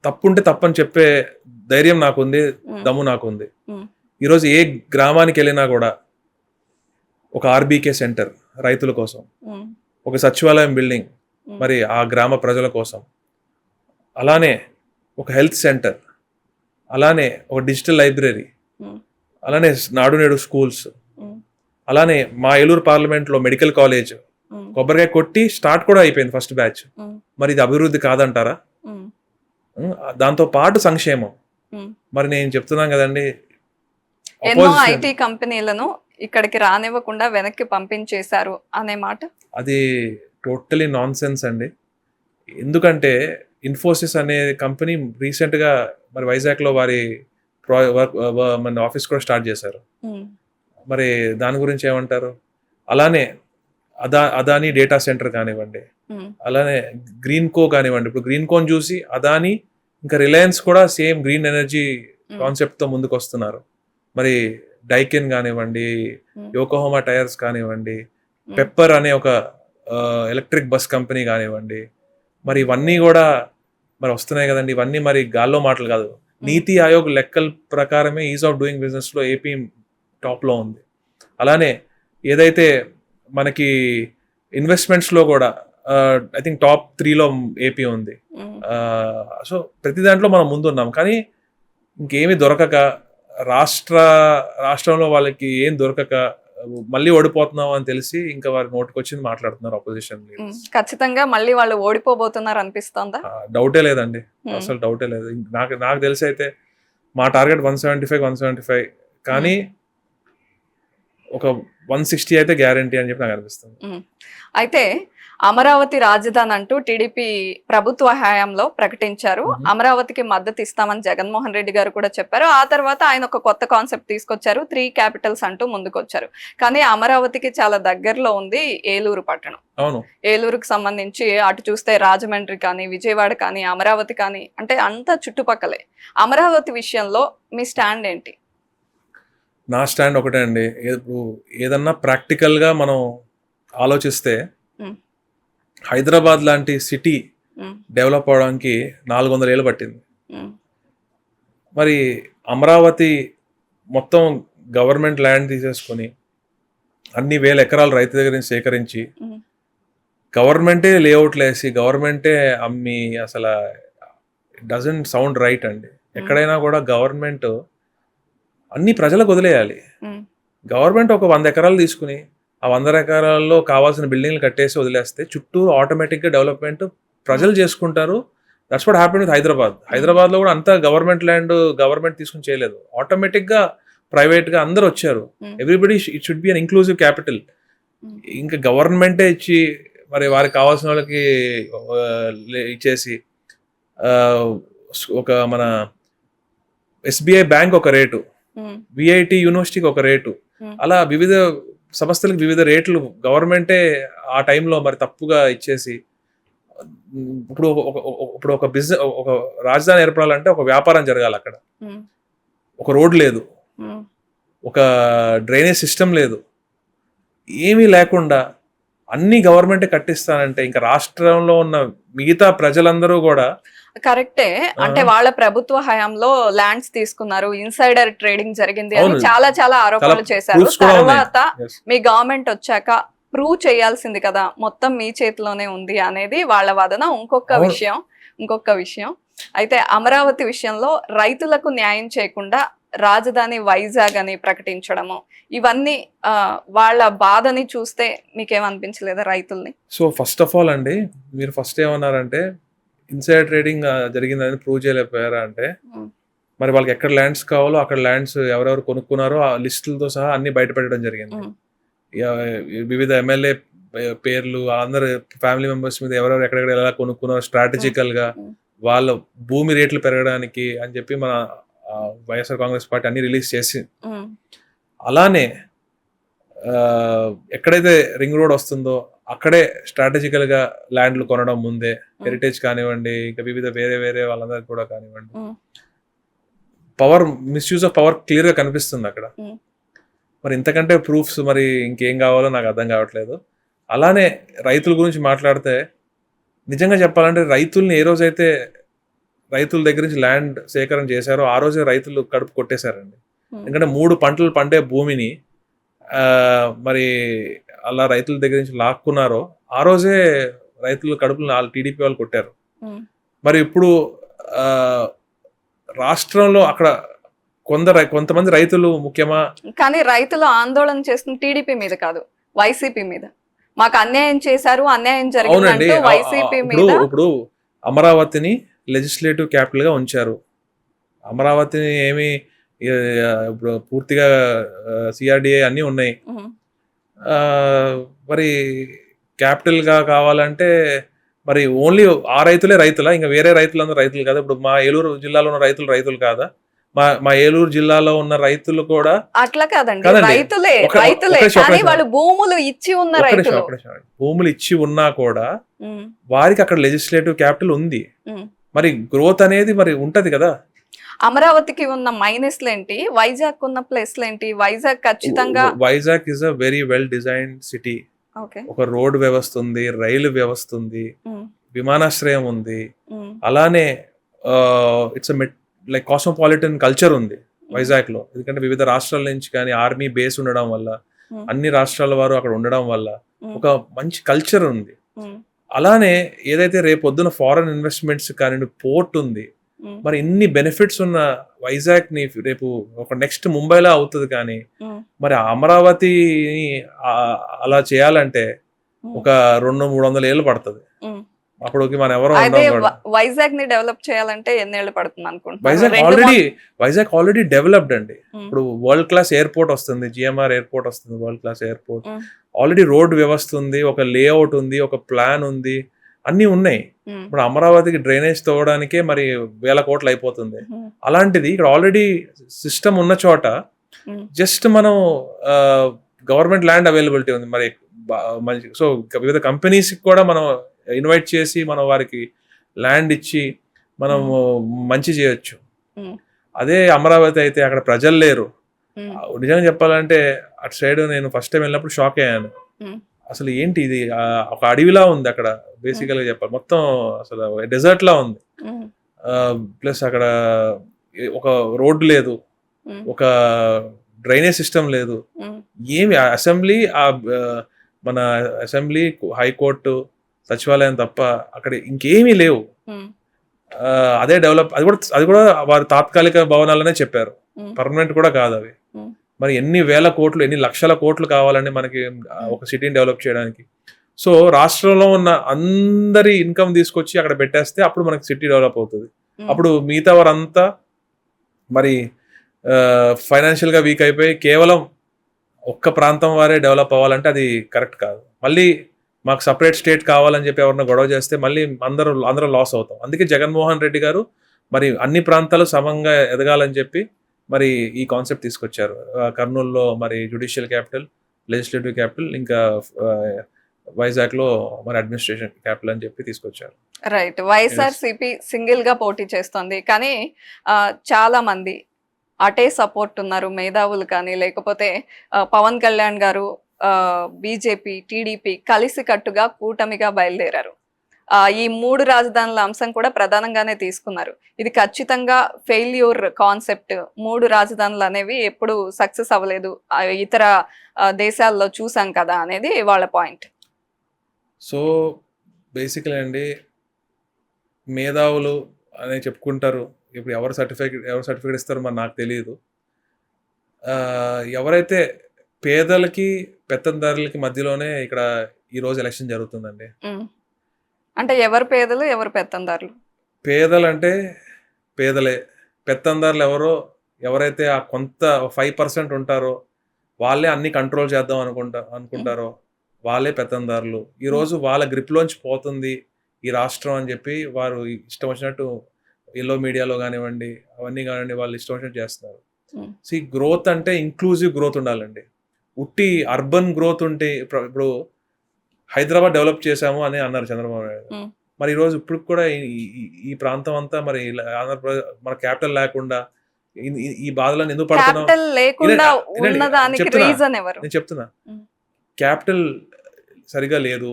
తప్పుంటే తప్పని చెప్పే ధైర్యం నాకుంది, దమ్ము నాకుంది. ఈరోజు ఏ గ్రామానికి వెళ్ళినా కూడా ఒక ఆర్బీకే సెంటర్ రైతుల కోసం, ఒక సచివాలయం బిల్డింగ్ మరి ఆ గ్రామ ప్రజల కోసం, అలానే ఒక హెల్త్ సెంటర్, అలానే ఒక డిజిటల్ లైబ్రరీ, అలానే నాడు నేడు స్కూల్స్, అలానే మా ఏలూరు పార్లమెంట్లో మెడికల్ కాలేజ్ కొబ్బరికాయ కొట్టి స్టార్ట్ కూడా అయిపోయింది ఫస్ట్ బ్యాచ్. మరి ఇది అభివృద్ధి కాదంటారా? దాంతో పాటు సంక్షేమం. మరి నేను చెప్తున్నాను కదండి,
ఎన్నో ఐటీ కంపెనీలను ఇక్కడికి రానివ్వకుండా వెనక్కి పంపించేశారు అనే మాట, అది
టోటలీ నాన్ సెన్స్ అండి. ఎందుకంటే ఇన్ఫోసిస్ అనే కంపెనీ రీసెంట్ గా మరి వైజాగ్ లో వారి మన ఆఫీస్ కూడా స్టార్ట్ చేశారు. మరి దాని గురించి ఏమంటారు? అలానే అదానీ డేటా సెంటర్ కానివ్వండి, అలానే గ్రీన్ కో కానివ్వండి. ఇప్పుడు గ్రీన్ కోని చూసి అదానీ ఇంకా రిలయన్స్ కూడా సేమ్ గ్రీన్ ఎనర్జీ కాన్సెప్ట్ తో ముందుకు వస్తున్నారు. మరి డైకెన్ కానివ్వండి, యోకోహోమా టైర్స్ కానివ్వండి, పెప్పర్ అనే ఒక ఎలక్ట్రిక్ బస్ కంపెనీ కానివ్వండి, మరి ఇవన్నీ కూడా మరి వస్తున్నాయి కదండి. ఇవన్నీ మరి గాల్లో మాటలు కాదు. నీతి ఆయోగ్ లెక్కల ప్రకారమే ఈజ్ ఆఫ్ డూయింగ్ బిజినెస్ లో ఏపీ టాప్ లో ఉంది. అలానే ఏదైతే మనకి ఇన్వెస్ట్మెంట్స్ లో కూడా ఐ థింక్ టాప్ 3లో ఏపీ ఉంది. సో ప్రతి దాంట్లో మనం ముందున్నాం. కానీ ఇంకేమీ దొరకక రాష్ట్రంలో వాళ్ళకి ఏం దొరకక మళ్ళీ ఓడిపోతున్నాం అని తెలిసి ఇంకా వారి నోటికొచ్చింది మాట్లాడుతున్నారు అపోజిషన్.
ఖచ్చితంగా మళ్ళీ వాళ్ళు ఓడిపోబోతున్నారు అనిపిస్తోందా?
డౌటే లేదండి, అసలు డౌటే లేదు. నాకు తెలిసి అయితే మా టార్గెట్ 175 కానీ ఒక 160 అయితే గ్యారంటీ అని చెప్పి నాకు అనిపిస్తుంది.
అయితే అమరావతి రాజధాని అంటూ టీడీపీ ప్రభుత్వ హయాంలో ప్రకటించారు. అమరావతికి మద్దతు ఇస్తామని జగన్మోహన్ రెడ్డి గారు కూడా చెప్పారు. ఆ తర్వాత ఆయన ఒక కొత్త కాన్సెప్ట్ తీసుకొచ్చారు, 3 క్యాపిటల్స్ అంటూ ముందుకొచ్చారు. కానీ అమరావతికి చాలా దగ్గరలో ఉంది ఏలూరు పట్టణం.
అవును,
ఏలూరుకు సంబంధించి అటు చూస్తే రాజమండ్రి కానీ, విజయవాడ కానీ, అమరావతి కానీ, అంటే అంతా చుట్టుపక్కలే. అమరావతి విషయంలో మీ స్టాండ్ ఏంటి?
నా స్టాండ్ ఒకటే అండి. ఇప్పుడు ఏదన్నా ప్రాక్టికల్గా మనం ఆలోచిస్తే హైదరాబాద్ లాంటి సిటీ డెవలప్ అవడానికి 400 ఏళ్ళు పట్టింది. మరి అమరావతి మొత్తం గవర్నమెంట్ ల్యాండ్ తీసేసుకొని అన్ని వేల ఎకరాలు రైతు దగ్గర నుంచి సేకరించి గవర్నమెంటే లేఅవుట్లు వేసి గవర్నమెంటే అమ్మి, అసలు డజంట్ సౌండ్ రైట్ అండి. ఎక్కడైనా కూడా గవర్నమెంట్ అన్ని ప్రజలకు వదిలేయాలి. గవర్నమెంట్ ఒక 100 ఎకరాలు తీసుకుని ఆ 100 ఎకరాల్లో కావాల్సిన బిల్డింగ్లు కట్టేసి వదిలేస్తే చుట్టూ ఆటోమేటిక్గా డెవలప్మెంట్ ప్రజలు చేసుకుంటారు. దట్స్ వాట్ హ్యాపెన్ విత్ హైదరాబాద్లో కూడా అంతా గవర్నమెంట్ ల్యాండ్ గవర్నమెంట్ తీసుకుని చేయలేదు, ఆటోమేటిక్గా ప్రైవేట్గా అందరు వచ్చారు. Everybody it should be an inclusive capital. ఇంకా గవర్నమెంటే ఇచ్చి మరి వారికి కావాల్సిన వాళ్ళకి ఇచ్చేసి ఒక మన ఎస్బీఐ బ్యాంక్ ఒక రేటు, విఐటి యూనివర్సిటీకి ఒక రేటు, అలా వివిధ సంస్థలకు వివిధ రేట్లు గవర్నమెంటే ఆ టైంలో మరి తప్పుగా ఇచ్చేసి ఇప్పుడు ఒక బిజినెస్, ఒక రాజధాని ఏర్పడాలంటే ఒక వ్యాపారం జరగాలి. అక్కడ ఒక రోడ్ లేదు, ఒక డ్రైనేజ్ సిస్టమ్ లేదు, ఏమీ లేకుండా అన్ని గవర్నమెంటే కట్టిస్తానంటే ఇంకా రాష్ట్రంలో ఉన్న మిగతా ప్రజలందరూ కూడా
కరెక్టే. అంటే వాళ్ళ ప్రభుత్వ హయాంలో ల్యాండ్స్ తీసుకున్నారు, ఇన్సైడర్ ట్రేడింగ్ జరిగింది అని చాలా ఆరోపణలు చేశారు. తర్వాత మీ గవర్నమెంట్ వచ్చాక ప్రూవ్ చేయాల్సింది కదా, మొత్తం మీ చేతిలోనే ఉంది అనేది వాళ్ళ వాదన. ఇంకొక విషయం అయితే అమరావతి విషయంలో రైతులకు న్యాయం చేయకుండా రాజధాని వైజాగ్ అని ప్రకటించడము, ఇవన్నీ వాళ్ళ బాధని చూస్తే మీకేమనిపించలేదా రైతుల్ని?
సో ఫస్ట్ ఆఫ్ ఆల్ అండి, మీరు ఫస్ట్ ఏమన్నారంటే ఇన్సైడ్ ట్రేడింగ్ జరిగిందని ప్రూవ్ చేయలేకపోయారా అంటే, మరి వాళ్ళకి ఎక్కడ ల్యాండ్స్ కావాలో అక్కడ ల్యాండ్స్ ఎవరెవరు కొనుక్కున్నారో ఆ లిస్టులతో సహా అన్ని బయట పెట్టడం జరిగింది. వివిధ ఎమ్మెల్యే పేర్లు, అందరు ఫ్యామిలీ మెంబర్స్ మీద ఎవరెవరు ఎక్కడెక్కడ ఎలా కొనుక్కున్నారో స్ట్రాటజికల్ గా వాళ్ళ భూమి రేట్లు పెరగడానికి అని చెప్పి మన వైఎస్ఆర్ కాంగ్రెస్ పార్టీ అన్ని రిలీజ్ చేసి, అలానే ఎక్కడైతే రింగ్ రోడ్ వస్తుందో అక్కడే స్ట్రాటజికల్ గా ల్యాండ్లు కొనడం ముందే, హెరిటేజ్ కానివ్వండి, ఇంకా వివిధ వేరే వాళ్ళందరికీ కూడా కానివ్వండి, power misuse of power clear గా కనిపిస్తుంది అక్కడ. మరి ఇంతకంటే ప్రూఫ్స్ మరి ఇంకేం కావాలో నాకు అర్థం కావట్లేదు. అలానే రైతుల గురించి మాట్లాడితే నిజంగా చెప్పాలంటే రైతుల్ని ఏ రోజైతే రైతుల దగ్గర నుంచి ల్యాండ్ సేకరణ చేశారో ఆ రోజే రైతులు కడుపు కొట్టేశారండి. ఎందుకంటే 3 పంటలు పండే భూమిని మరి అలా రైతుల దగ్గర నుంచి లాక్కున్నారో ఆ రోజే రైతులు కడుపులు టీడీపీ వాళ్ళు కొట్టారు. మరి ఇప్పుడు రాష్ట్రంలో అక్కడ కొంతమంది రైతులు ముఖ్యమా,
కానీ రైతులు ఆందోళన చేస్తున్న టీడీపీ మీద కాదు, వైసీపీ మీద. మాకు అన్యాయం చేశారు, అన్యాయం జరిగిందంటూ వైసీపీ మీద.
ఇప్పుడు అమరావతిని లెజిస్లేటివ్ క్యాపిటల్ గా ఉంచారు. అమరావతిని ఏమి ఇప్పుడు పూర్తిగా సిఆర్డిఏ అన్ని ఉన్నాయి. మరి క్యాపిటల్ గా కావాలంటే మరి ఓన్లీ ఆ రైతులా, ఇంకా వేరే రైతులందరూ రైతులు కదా? ఇప్పుడు మా ఏలూరు జిల్లాలో ఉన్న రైతులు కాదా? మా ఏలూరు జిల్లాలో ఉన్న రైతులు కూడా
అట్లా కాదండి, రైతులే కానీ వాళ్ళు భూములు ఇచ్చి ఉన్న రైతులు.
భూములు ఇచ్చి ఉన్నా కూడా వారికి అక్కడ లెజిస్లేటివ్ క్యాపిటల్ ఉంది. మరి గ్రోత్ అనేది మరి ఉంటది కదా.
అమరావతికి ఉన్న మైనస్లు ఏంటి, వైజాగ్ ఉన్న ప్లస్లు ఏంటి? వైజాగ్ ఖచ్చితంగా,
Vizag is a very well design city. ఒక రోడ్ వ్యవస్థ ఉంది, రైలు వ్యవస్థ ఉంది, విమానాశ్రయం ఉంది, అలానే ఇట్స్ లైక్ కాస్మోపాలిటన్ కల్చర్ ఉంది వైజాగ్ లో, ఎందుకంటే వివిధ రాష్ట్రాల నుంచి కానీ ఆర్మీ బేస్ ఉండడం వల్ల, అన్ని రాష్ట్రాల వారు అక్కడ ఉండడం వల్ల ఒక మంచి కల్చర్ ఉంది. అలానే ఏదైతే రేపు పొద్దున ఫారెన్ ఇన్వెస్ట్మెంట్స్ కానీ పోర్ట్ ఉంది, మరి ఇన్ని బెనిఫిట్స్ ఉన్న వైజాగ్ ని రేపు ఒక నెక్స్ట్ ముంబైలో అవుతుంది, కానీ మరి అమరావతిని అలా చేయాలంటే ఒక 200-300 ఏళ్ళు పడుతుంది. అప్పటికి మనం ఎవరో
అదే
ఉండం కూడా.
వైజాగ్ ని డెవలప్ చేయాలంటే ఎన్నేళ్ళు పడుతుంది
వైజాగ్ ఆల్రెడీ డెవలప్డ్ అండి. ఇప్పుడు వరల్డ్ క్లాస్ ఎయిర్పోర్ట్ వస్తుంది, జిఎంఆర్ ఎయిర్పోర్ట్ వస్తుంది, world class airport. Already road వ్యవస్థ ఉంది, ఒక లేఅవుట్ ఉంది, ఒక ప్లాన్ ఉంది, అన్ని ఉన్నాయి. ఇప్పుడు అమరావతికి డ్రైనేజ్ తవ్వడానికే మరి 1000 కోట్లు అయిపోతుంది. అలాంటిది ఇక్కడ ఆల్రెడీ సిస్టమ్ ఉన్న చోట జస్ట్ మనం గవర్నమెంట్ ల్యాండ్ అవైలబిలిటీ ఉంది, మరి మంచి. సో వివిధ కంపెనీస్ కూడా మనం ఇన్వైట్ చేసి మనం వారికి ల్యాండ్ ఇచ్చి మనం మంచి చేయొచ్చు. అదే అమరావతి అయితే అక్కడ ప్రజలు లేరు. నిజంగా చెప్పాలంటే అటు సైడ్ నేను ఫస్ట్ టైం వెళ్ళినప్పుడు షాక్ అయ్యాను. అసలు ఏంటి ఇది, ఒక అడవిలా ఉంది అక్కడ. బేసికల్ గా చెప్పాలి మొత్తం అసలు డెజర్ట్ లా ఉంది. ప్లస్ అక్కడ ఒక రోడ్డు లేదు, ఒక డ్రైనేజ్ సిస్టమ్ లేదు, ఏమి అసెంబ్లీ మన అసెంబ్లీ, హైకోర్టు, సచివాలయం తప్ప అక్కడ ఇంకేమీ లేవు. అదే డెవలప్, అది కూడా వారు తాత్కాలిక భవనాలనే చెప్పారు, పర్మనెంట్ కూడా కాదు అవి. మరి ఎన్ని 1000 కోట్లు, ఎన్ని లక్షల కోట్లు కావాలండి మనకి ఒక సిటీని డెవలప్ చేయడానికి. సో రాష్ట్రంలో ఉన్న అందరి ఇన్కమ్ తీసుకొచ్చి అక్కడ పెట్టేస్తే అప్పుడు మనకి సిటీ డెవలప్ అవుతుంది. అప్పుడు మిగతా వారంతా మరి ఫైనాన్షియల్ గా వీక్ అయిపోయి కేవలం ఒక్క ప్రాంతం వారే డెవలప్ అవ్వాలంటే అది కరెక్ట్ కాదు. మళ్ళీ మాకు సపరేట్ స్టేట్ కావాలని చెప్పి ఎవరన్నా గొడవ చేస్తే మళ్ళీ అందరూ లాస్ అవుతాం. అందుకే జగన్మోహన్ రెడ్డి గారు మరి అన్ని ప్రాంతాలు సమంగా ఎదగాలని చెప్పి మరి ఈ కాన్సెప్ట్ తీసుకొచ్చారు. కర్నూలులో మరి జ్యుడిషియల్ క్యాపిటల్, లెజిస్లేటివ్ క్యాపిటల్, ఇంకా వైజాగ్ లో మరి అడ్మినిస్ట్రేషన్ క్యాపిటల్ అని చెప్పి తీసుకొచ్చారు.
రైట్. వైఎస్ఆర్సీపీ సింగిల్ గా పోటీ చేస్తోంది, కానీ చాలా మంది అటే సపోర్ట్ ఉన్నారు, మేధావులు కానీ, లేకపోతే పవన్ కళ్యాణ్ గారు, బీజేపీ, టీడీపీ కలిసి కట్టుగా కూటమిగా బయలుదేరారు. ఈ 3 రాజధానుల అంశం కూడా ప్రధానంగానే తీసుకున్నారు. ఇది ఖచ్చితంగా ఫెయిల్యూర్ కాన్సెప్ట్. 3 రాజధానులు అనేవి ఎప్పుడు సక్సెస్ అవ్వలేదు, ఇతర దేశాల్లో చూసాం కదా అనేది వాళ్ళ పాయింట్.
సో బేసికలీ అండి, మేధావులు అని చెప్పుకుంటారు. ఇప్పుడు ఎవరు సర్టిఫికేట్ ఇస్తారో మరి నాకు తెలియదు. ఎవరైతే పేదలకి పెత్తందారులకి మధ్యలోనే ఇక్కడ ఈ రోజు ఎలక్షన్ జరుగుతుందండి.
అంటే ఎవరు పేదలు, ఎవరు పెత్తందారులు?
పేదలు అంటే పేదలే, పెత్తందారులు ఎవరైతే ఆ కొంత 5% ఉంటారో వాళ్ళే అన్ని కంట్రోల్ చేద్దాం అనుకుంటారో వాళ్ళే పెత్తందారులు. ఈరోజు వాళ్ళ గ్రిప్లోంచి పోతుంది ఈ రాష్ట్రం అని చెప్పి వారు ఇష్టం వచ్చినట్టు ఎల్లో మీడియాలో కానివ్వండి, అవన్నీ కానివ్వండి, వాళ్ళు ఇష్టం వచ్చినట్టు చేస్తున్నారు. గ్రోత్ అంటే ఇంక్లూజివ్ గ్రోత్ ఉండాలండి. ఉట్టి అర్బన్ గ్రోత్ ఉంటే, ఇప్పుడు హైదరాబాద్ డెవలప్ చేశాము అని అన్నారు చంద్రబాబు నాయుడు. మరి ఈరోజు ఇప్పుడు కూడా ఈ ప్రాంతం అంతా మరి ఆంధ్రప్రదేశ్ మన క్యాపిటల్ లేకుండా ఈ బాధలను ఎందుకు పడుతున్నాం? నేను చెప్తున్నా, క్యాపిటల్ సరిగా లేదు,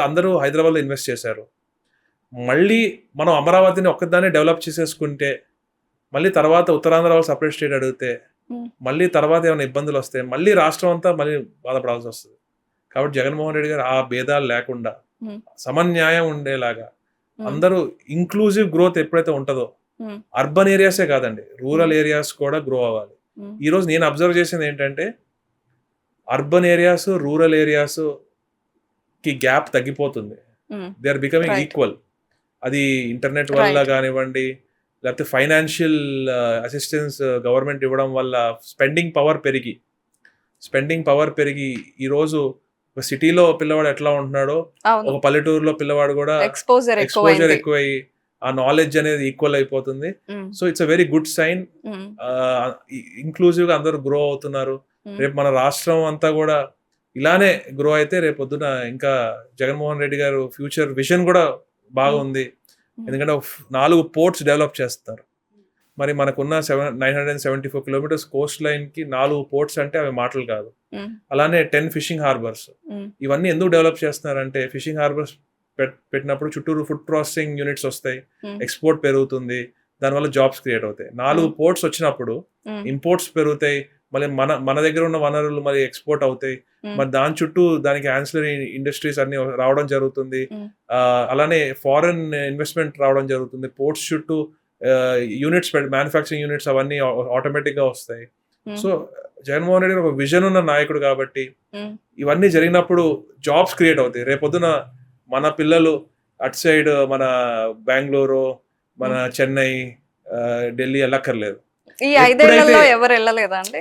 అందరూ హైదరాబాద్ లో ఇన్వెస్ట్ చేశారు. మళ్ళీ మనం అమరావతిని ఒక్కదాన్ని డెవలప్ చేసేసుకుంటే మళ్ళీ తర్వాత ఉత్తరాంధ్ర వాళ్ళు సపరేట్ స్టేట్ అడిగితే మళ్ళీ తర్వాత ఏమైనా ఇబ్బందులు వస్తే మళ్ళీ రాష్ట్రం అంతా మళ్ళీ బాధపడాల్సి వస్తుంది. కాబట్టి జగన్మోహన్ రెడ్డి గారు ఆ భేదాలు లేకుండా సమన్యాయం ఉండేలాగా అందరూ ఇంక్లూజివ్ గ్రోత్ ఎప్పుడైతే ఉంటుందో, అర్బన్ ఏరియాసే కాదండి, రూరల్ ఏరియాస్ కూడా గ్రో అవ్వాలి. ఈ రోజు నేను అబ్జర్వ్ చేసింది ఏంటంటే అర్బన్ ఏరియాస్, రూరల్ ఏరియాస్ కి గ్యాప్ తగ్గిపోతుంది. They are becoming equal. అది ఇంటర్నెట్ వల్ల కానివ్వండి, లేకపోతే ఫైనాన్షియల్ అసిస్టెన్స్ గవర్నమెంట్ ఇవ్వడం వల్ల స్పెండింగ్ పవర్ పెరిగి ఈరోజు ఒక సిటీలో పిల్లవాడు ఎట్లా ఉంటున్నాడో ఒక పల్లెటూరులో పిల్లవాడు కూడా ఎక్స్పోజర్ ఎక్కువయ్యి ఆ నాలెడ్జ్ అనేది ఈక్వల్ అయిపోతుంది. So it's a very good sign. Inclusive గా అందరూ గ్రో అవుతున్నారు. రేపు మన రాష్ట్రం అంతా కూడా ఇలానే గ్రో అయితే రేపు పొద్దున ఇంకా జగన్మోహన్ రెడ్డి గారు ఫ్యూచర్ విజన్ కూడా బాగుంది. ఎందుకంటే 4 పోర్ట్స్ డెవలప్ చేస్తారు. మరి మనకున్న 974 కిలోమీటర్స్ కోస్ట్ లైన్ కి 4 పోర్ట్స్ అంటే అవి మాటలు కాదు. అలానే 10 ఫిషింగ్ హార్బర్స్. ఇవన్నీ ఎందుకు డెవలప్ చేస్తున్నారంటే ఫిషింగ్ హార్బర్స్ పెట్టినప్పుడు చుట్టూరు ఫుడ్ ప్రాసెసింగ్ యూనిట్స్ వస్తాయి,
Hmm.
ఎక్స్పోర్ట్ పెరుగుతుంది, దానివల్ల జాబ్స్ క్రియేట్ అవుతాయి. 4 పోర్ట్స్ వచ్చినప్పుడు ఇంపోర్ట్స్ పెరుగుతాయి, మళ్ళీ మన దగ్గర ఉన్న వనరులు మరి ఎక్స్పోర్ట్ అవుతాయి, మరి దాని చుట్టూ దానికి యాన్సిలరీ ఇండస్ట్రీస్ అన్ని రావడం జరుగుతుంది. అలానే ఫారెన్ ఇన్వెస్ట్మెంట్ రావడం జరుగుతుంది. పోర్ట్స్ చుట్టూ యూనిట్స్ మ్యానుఫ్యాక్చరింగ్ యూనిట్స్ అవన్నీ ఆటోమేటిక్ గా వస్తాయి. సో జగన్మోహన్ రెడ్డి ఒక విజన్ ఉన్న నాయకుడు కాబట్టి ఇవన్నీ జరిగినప్పుడు జాబ్స్ క్రియేట్ అవుతాయి. రేపొద్దున మన పిల్లలు అటు సైడ్ మన బెంగళూరు, మన చెన్నై, ఢిల్లీ వెళ్ళక్కర్లేదు.
ఈ 5 ఏళ్లలో ఎవరు వెళ్ళలేదా అండి?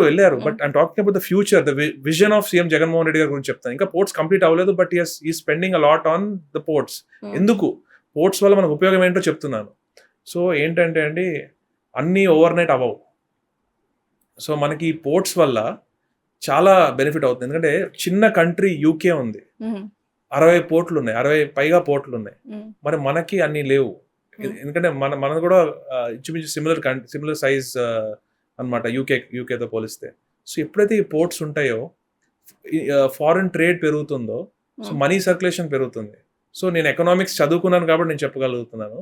వెళ్ళారు. But I'm talking about the future, the vision of CM Jaganmohan Reddy గారి గురించి చెప్తాను. ఇంకా పోర్ట్స్ కంప్లీట్ అవ్వలేదు, బట్ ఈ spending a lot on the ports. ఎందుకు పోర్ట్స్ వల్ల మనకు ఉపయోగం ఏంటో చెప్తున్నాను. సో ఏంటంటే అండి, అన్నీ ఓవర్ నైట్ అవ్వవు. సో మనకి పోర్ట్స్ వల్ల చాలా బెనిఫిట్ అవుతుంది. ఎందుకంటే చిన్న కంట్రీ యూకే ఉంది, 60 పోర్ట్లు ఉన్నాయి, 60 పైగా పోర్ట్లు ఉన్నాయి. మరి మనకి అన్ని లేవు. ఎందుకంటే మనది కూడా ఇంచుమించు సిమిలర్ సైజ్ అన్నమాట యూకేతో పోలిస్తే. సో ఎప్పుడైతే ఈ పోర్ట్స్ ఉంటాయో ఫారిన్ ట్రేడ్ పెరుగుతుందో, సో మనీ సర్క్యులేషన్ పెరుగుతుంది. సో నేను ఎకనామిక్స్ చదువుకున్నాను కాబట్టి నేను చెప్పగలుగుతున్నాను.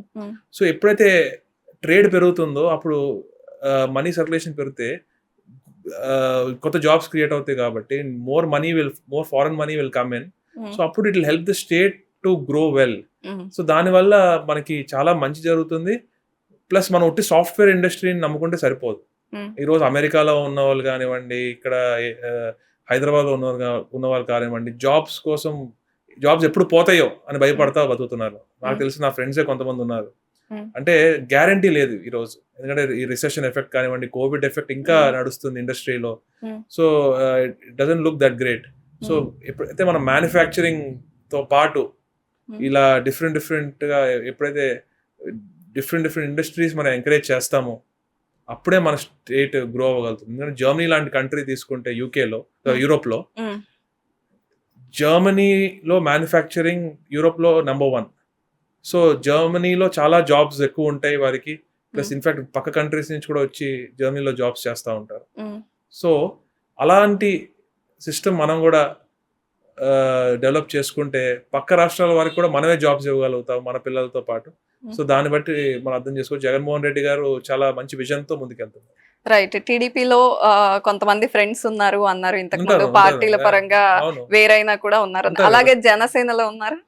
సో ఎప్పుడైతే ట్రేడ్ పెరుగుతుందో అప్పుడు మనీ సర్క్యులేషన్ పెరిగితే కొత్త జాబ్స్ క్రియేట్ అవుతాయి కాబట్టి more foreign money will come in. So అప్పుడు it will help the state to grow well. So దానివల్ల మనకి చాలా మంచి జరుగుతుంది. ప్లస్ మనం ఒట్టి సాఫ్ట్వేర్ ఇండస్ట్రీని నమ్ముకుంటే సరిపోదు. ఈరోజు అమెరికాలో ఉన్న వాళ్ళు కానివ్వండి, ఇక్కడ హైదరాబాద్ లో ఉన్న వాళ్ళు కానివ్వండి, జాబ్స్ ఎప్పుడు పోతాయో అని భయపడతా బతుకుతున్నారు. నాకు తెలిసి నా ఫ్రెండ్సే కొంతమంది ఉన్నారు. అంటే గ్యారంటీ లేదు ఈరోజు, ఎందుకంటే ఈ రిసెషన్ ఎఫెక్ట్ కానివ్వండి, కోవిడ్ ఎఫెక్ట్ ఇంకా నడుస్తుంది ఇండస్ట్రీలో. So it doesn't look that great. So ఎప్పుడైతే మనం మ్యానుఫ్యాక్చరింగ్ తో పాటు ఇలా డిఫరెంట్ గా ఎప్పుడైతే డిఫరెంట్ ఇండస్ట్రీస్ మనం ఎంకరేజ్ చేస్తామో అప్పుడే మన స్టేట్ గ్రో అవ్వగలుగుతుంది. ఎందుకంటే జర్మనీ లాంటి కంట్రీ తీసుకుంటే యూరోప్ లో జర్మనీలో మ్యానుఫ్యాక్చరింగ్ యూరోప్ లో నెంబర్ 1. సో జర్మనీలో చాలా జాబ్స్ ఎక్కువ ఉంటాయి వారికి. ప్లస్ ఇన్ఫాక్ట్ పక్క కంట్రీస్ నుంచి కూడా వచ్చి జర్మనీలో జాబ్స్ చేస్తూ ఉంటారు. సో అలాంటి సిస్టమ్ మనం కూడా డెవలప్ చేసుకుంటే పక్క రాష్ట్రాల వారికి కూడా మనమే జాబ్స్ ఇవ్వగలుగుతాం మన పిల్లలతో పాటు. సో దాన్ని బట్టి మనం అర్థం చేసుకోవచ్చు జగన్మోహన్ రెడ్డి గారు చాలా మంచి విజన్ తో ముందుకెళ్తున్నారు.
రైట్. టీడీపీలో కొంతమంది ఫ్రెండ్స్ ఉన్నారు అన్నారు ఇంతకు ముందు, పార్టీల పరంగా వేరైనా కూడా ఉన్నారు. అలాగే జనసేనలో ఉన్నారు,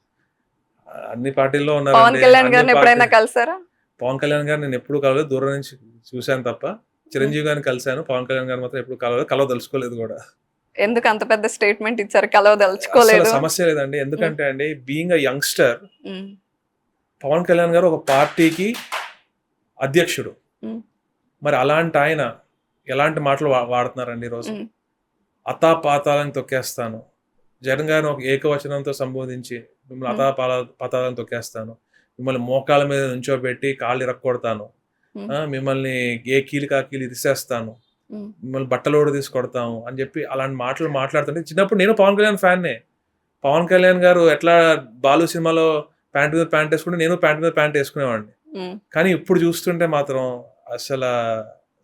అన్ని పార్టీల్లో ఉన్నారు.
పవన్ కళ్యాణ్ గారిని ఎప్పుడైనా కలిసారా?
పవన్ కళ్యాణ్ గారిని నేను ఎప్పుడు కలవలేదు, దూరం నుంచి చూశాను తప్ప. చిరంజీవి గారిని కలిశాను, పవన్ కళ్యాణ్ గారిని మాత్రం ఎప్పుడు కలవదలుచుకోలేదు కూడా.
ఎందుకు అంత పెద్ద స్టేట్మెంట్ ఇచ్చారు? కలవదలుచుకోలేదు
సమస్య లేదండి. ఎందుకంటే అండి, being a youngster, Pawan Kalyan garu ఒక పార్టీకి అధ్యక్షుడు. మరి అలాంటి ఆయన ఎలాంటి మాటలు వాడుతున్నారండి ఈరోజు? అతాపాతాలను తొక్కేస్తాను, జగన్ గారిని ఒక ఏకవచనంతో సంబోధించి మిమ్మల్ని అతాపాతాలను తొక్కేస్తాను, మిమ్మల్ని మోకాల మీద నుంచోబెట్టి కాళ్ళు ఇరక్కొడతాను, మిమ్మల్ని ఏ కీలికి ఆ కీలి తీసేస్తాను, మిమ్మల్ని బట్టలోడు తీసి కొడతాము అని చెప్పి అలాంటి మాటలు మాట్లాడుతుంటే, చిన్నప్పుడు నేను పవన్ కళ్యాణ్ ఫ్యాన్నే. పవన్ కళ్యాణ్ గారు ఎట్లా బాలు సినిమాలో ప్యాంట్ మీద ప్యాంట్ వేసుకుంటే నేను ప్యాంట్ మీద ప్యాంట్ వేసుకునేవాడిని. కానీ ఇప్పుడు చూస్తుంటే మాత్రం అసలు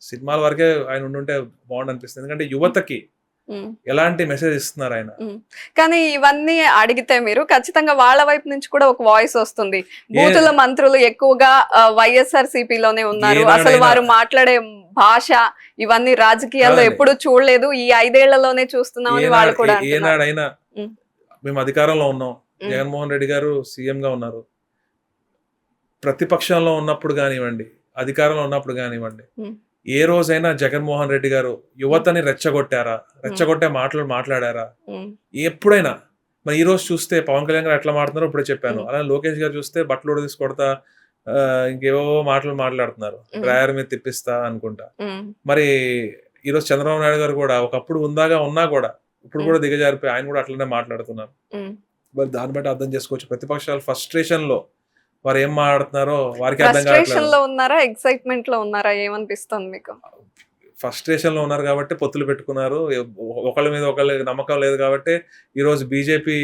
సినిమాల వరకే ఆయన ఉండుంటే బాగుండు అనిపిస్తుంది. ఎందుకంటే యువతకి ఎలాంటి మెసేజ్ ఇస్తున్నారు ఆయన.
కానీ ఇవన్నీ అడిగితే మీరు ఖచ్చితంగా వాళ్ళ వైపు నుంచి కూడా ఒక వాయిస్ వస్తుంది. బూతుల మంత్రులు ఎక్కువగా వైఎస్ఆర్సీపీలోనే ఉన్నారు, అసలు వారు మాట్లాడే భాష ఇవన్నీ రాజకీయాల్లో ఎప్పుడు చూడలేదు, ఈ 5 ఏళ్లలోనే చూస్తున్నామని వాళ్ళు కూడా.
ఏనాడైనా మేము అధికారంలో ఉన్నాం, జగన్మోహన్ రెడ్డి గారు సీఎం గా ఉన్నారు, ప్రతిపక్షంలో ఉన్నప్పుడు కానివ్వండి, అధికారంలో ఉన్నప్పుడు కానివ్వండి, ఏ రోజైనా జగన్మోహన్ రెడ్డి గారు యువతని రెచ్చగొట్టే మాటలు మాట్లాడారా? ఎప్పుడైనా? మరి ఈ రోజు చూస్తే పవన్ కళ్యాణ్ గారు ఎట్లా మాట్లాడుతున్నారో ఇప్పుడే చెప్పాను. అలాగే లోకేష్ గారు చూస్తే బట్టలు తీసుకొడతా ఇంకేవో మాటలు మాట్లాడుతున్నారు, డ్రైవర్ మీద తిప్పిస్తా అనుకుంటా. మరి ఈరోజు చంద్రబాబు నాయుడు గారు కూడా ఒకప్పుడు ఉన్నా కూడా ఇప్పుడు కూడా దిగజారిపోయి ఆయన కూడా అట్లనే మాట్లాడుతున్నారు. మరి దాన్ని బట్టి అర్థం చేసుకోవచ్చు ప్రతిపక్షాలు ఫ్రస్ట్రేషన్ లో వారు ఏం మాట్లాడుతున్నారో వారికి అర్థం కావట్లేదు.
ఎక్సైట్మెంట్ లో ఉన్నారా? ఏమనిపిస్తుంది మీకు?
ఫ్రస్ట్రేషన్ లో ఉన్నారు కాబట్టి పొత్తులు పెట్టుకున్నారు, ఒకళ్ళ మీద ఒకళ్ళ నమ్మకం లేదు కాబట్టి ఈ రోజు బీజేపీ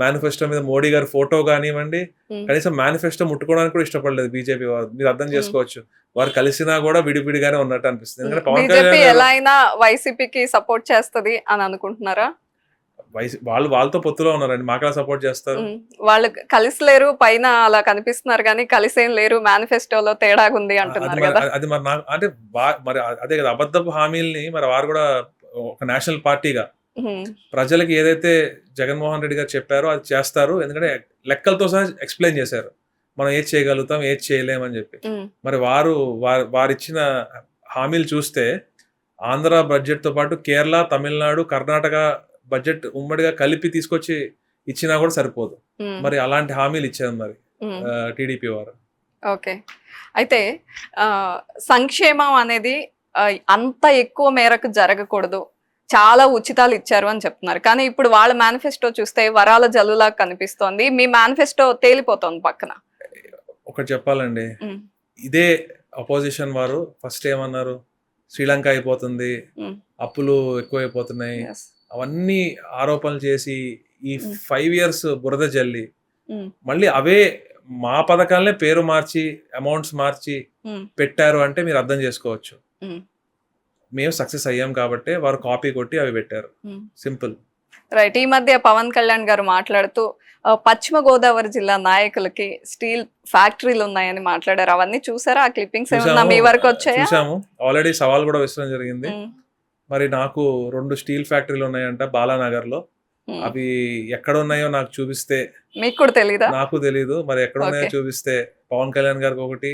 మేనిఫెస్టో మీద మోడీ గారి ఫోటో కానివ్వండి, కనీసం మేనిఫెస్టో ముట్టుకోవడానికి కూడా ఇష్టపడలేదు బీజేపీ వారు. మీరు అర్థం చేసుకోవచ్చు, వారు కలిసినా కూడా విడివిడిగానే ఉన్నట్టు అనిపిస్తుంది. ఎందుకంటే పవన్ కళ్యాణ్
ఎలా అయినా వైసీపీకి సపోర్ట్ చేస్తది అని అనుకుంటున్నారా?
వాళ్ళతో పొత్తులో ఉన్నారండి, మాకు సపోర్ట్ చేస్తారు.
వాళ్ళు కలిసి లేరు, పైన అలా కనిపిస్తున్నారు కానీ కలిసేం లేరు, మేనిఫెస్టోలో తేడాగుంది
అది
అంటున్నారు
మరి
కదా.
అది మరి నాకు అంటే మరి అదే కదా అబద్ధపు హామీల్ని మరి వారు కూడా ఒక నేషనల్ పార్టీగా
ఉమ్,
ప్రజలకి ఏదైతే జగన్మోహన్ రెడ్డి గారు చెప్పారో అది చేస్తారు. ఎందుకంటే లెక్కలతో సహా ఎక్స్ప్లెయిన్ చేశారు, మనం ఏది చేయగలుగుతాం ఏది చేయలేమని చెప్పి.
ఉమ్,
మరి వారిచ్చిన హామీలు చూస్తే ఆంధ్ర బడ్జెట్ తో పాటు కేరళ, తమిళనాడు, కర్ణాటక బడ్జెట్ ఉమ్మడిగా కలిపి తీసుకొచ్చి ఇచ్చినా కూడా సరిపోదు.
ఉమ్,
మరి అలాంటి హామీలు ఇచ్చారు మరి
ఉమ్.
టీడీపీ వారు.
ఓకే. అయితే ఆ, సంక్షేమం అనేది ఆ, అంత ఎక్కువ మేరకు జరగకూడదు, చాలా ఉచితాలు ఇచ్చారు అని చెప్తున్నారు. కానీ ఇప్పుడు వాళ్ళ మేనిఫెస్టో చూస్తే వరాల జల్లులా కనిపిస్తోంది, మీ మేనిఫెస్టో తేలిపోతోంది పక్కన.
ఒకటి చెప్పాలండి,
ఉమ్,
ఇదే అపోజిషన్ వారు ఫస్ట్ ఏమన్నారు, శ్రీలంక అయిపోతుంది,
ఉమ్,
అప్పులు ఎక్కువైపోతున్నాయి,
yes,
అవన్నీ ఆరోపణలు చేసి ఈ
ఉమ్,
5 years బురద జల్లి
ఉమ్,
మళ్ళీ అవే మా పథకాలనే పేరు మార్చి అమౌంట్స్ మార్చి
ఉమ్,
పెట్టారు అంటే మీరు అర్థం చేసుకోవచ్చు.
ఉమ్,
మేము సక్సెస్ అయ్యాం కాబట్టి వారు కాపీ కొట్టి అవి పెట్టారు.
ఉమ్.
సింపుల్.
రైట్. ఈ మధ్య పవన్ కళ్యాణ్ గారు మాట్లాడుతూ పశ్చిమ గోదావరి జిల్లా నాయకులకి స్టీల్ ఫ్యాక్టరీలు ఉన్నాయని మాట్లాడారు. అవన్నీ చూసారా? ఆ క్లిప్పింగ్స్ ఏమన్నా మీ వరకు వచ్చాయా?
చూసాము, ఆల్రెడీ సవాల్ కూడా విసరడం జరిగింది.
ఉమ్,
మరి నాకు 2 స్టీల్ ఫ్యాక్టరీలు ఉన్నాయంట బాలానగర్ లో.
ఉమ్.
అవి ఎక్కడ ఉన్నాయో నాకు చూపిస్తే.
మీకు కూడా తెలీదా?
నాకు తెలీదు, మరి ఎక్కడ ఉన్నాయో
Okay.
చూపిస్తే పవన్ కళ్యాణ్ గారికి ఒకటి,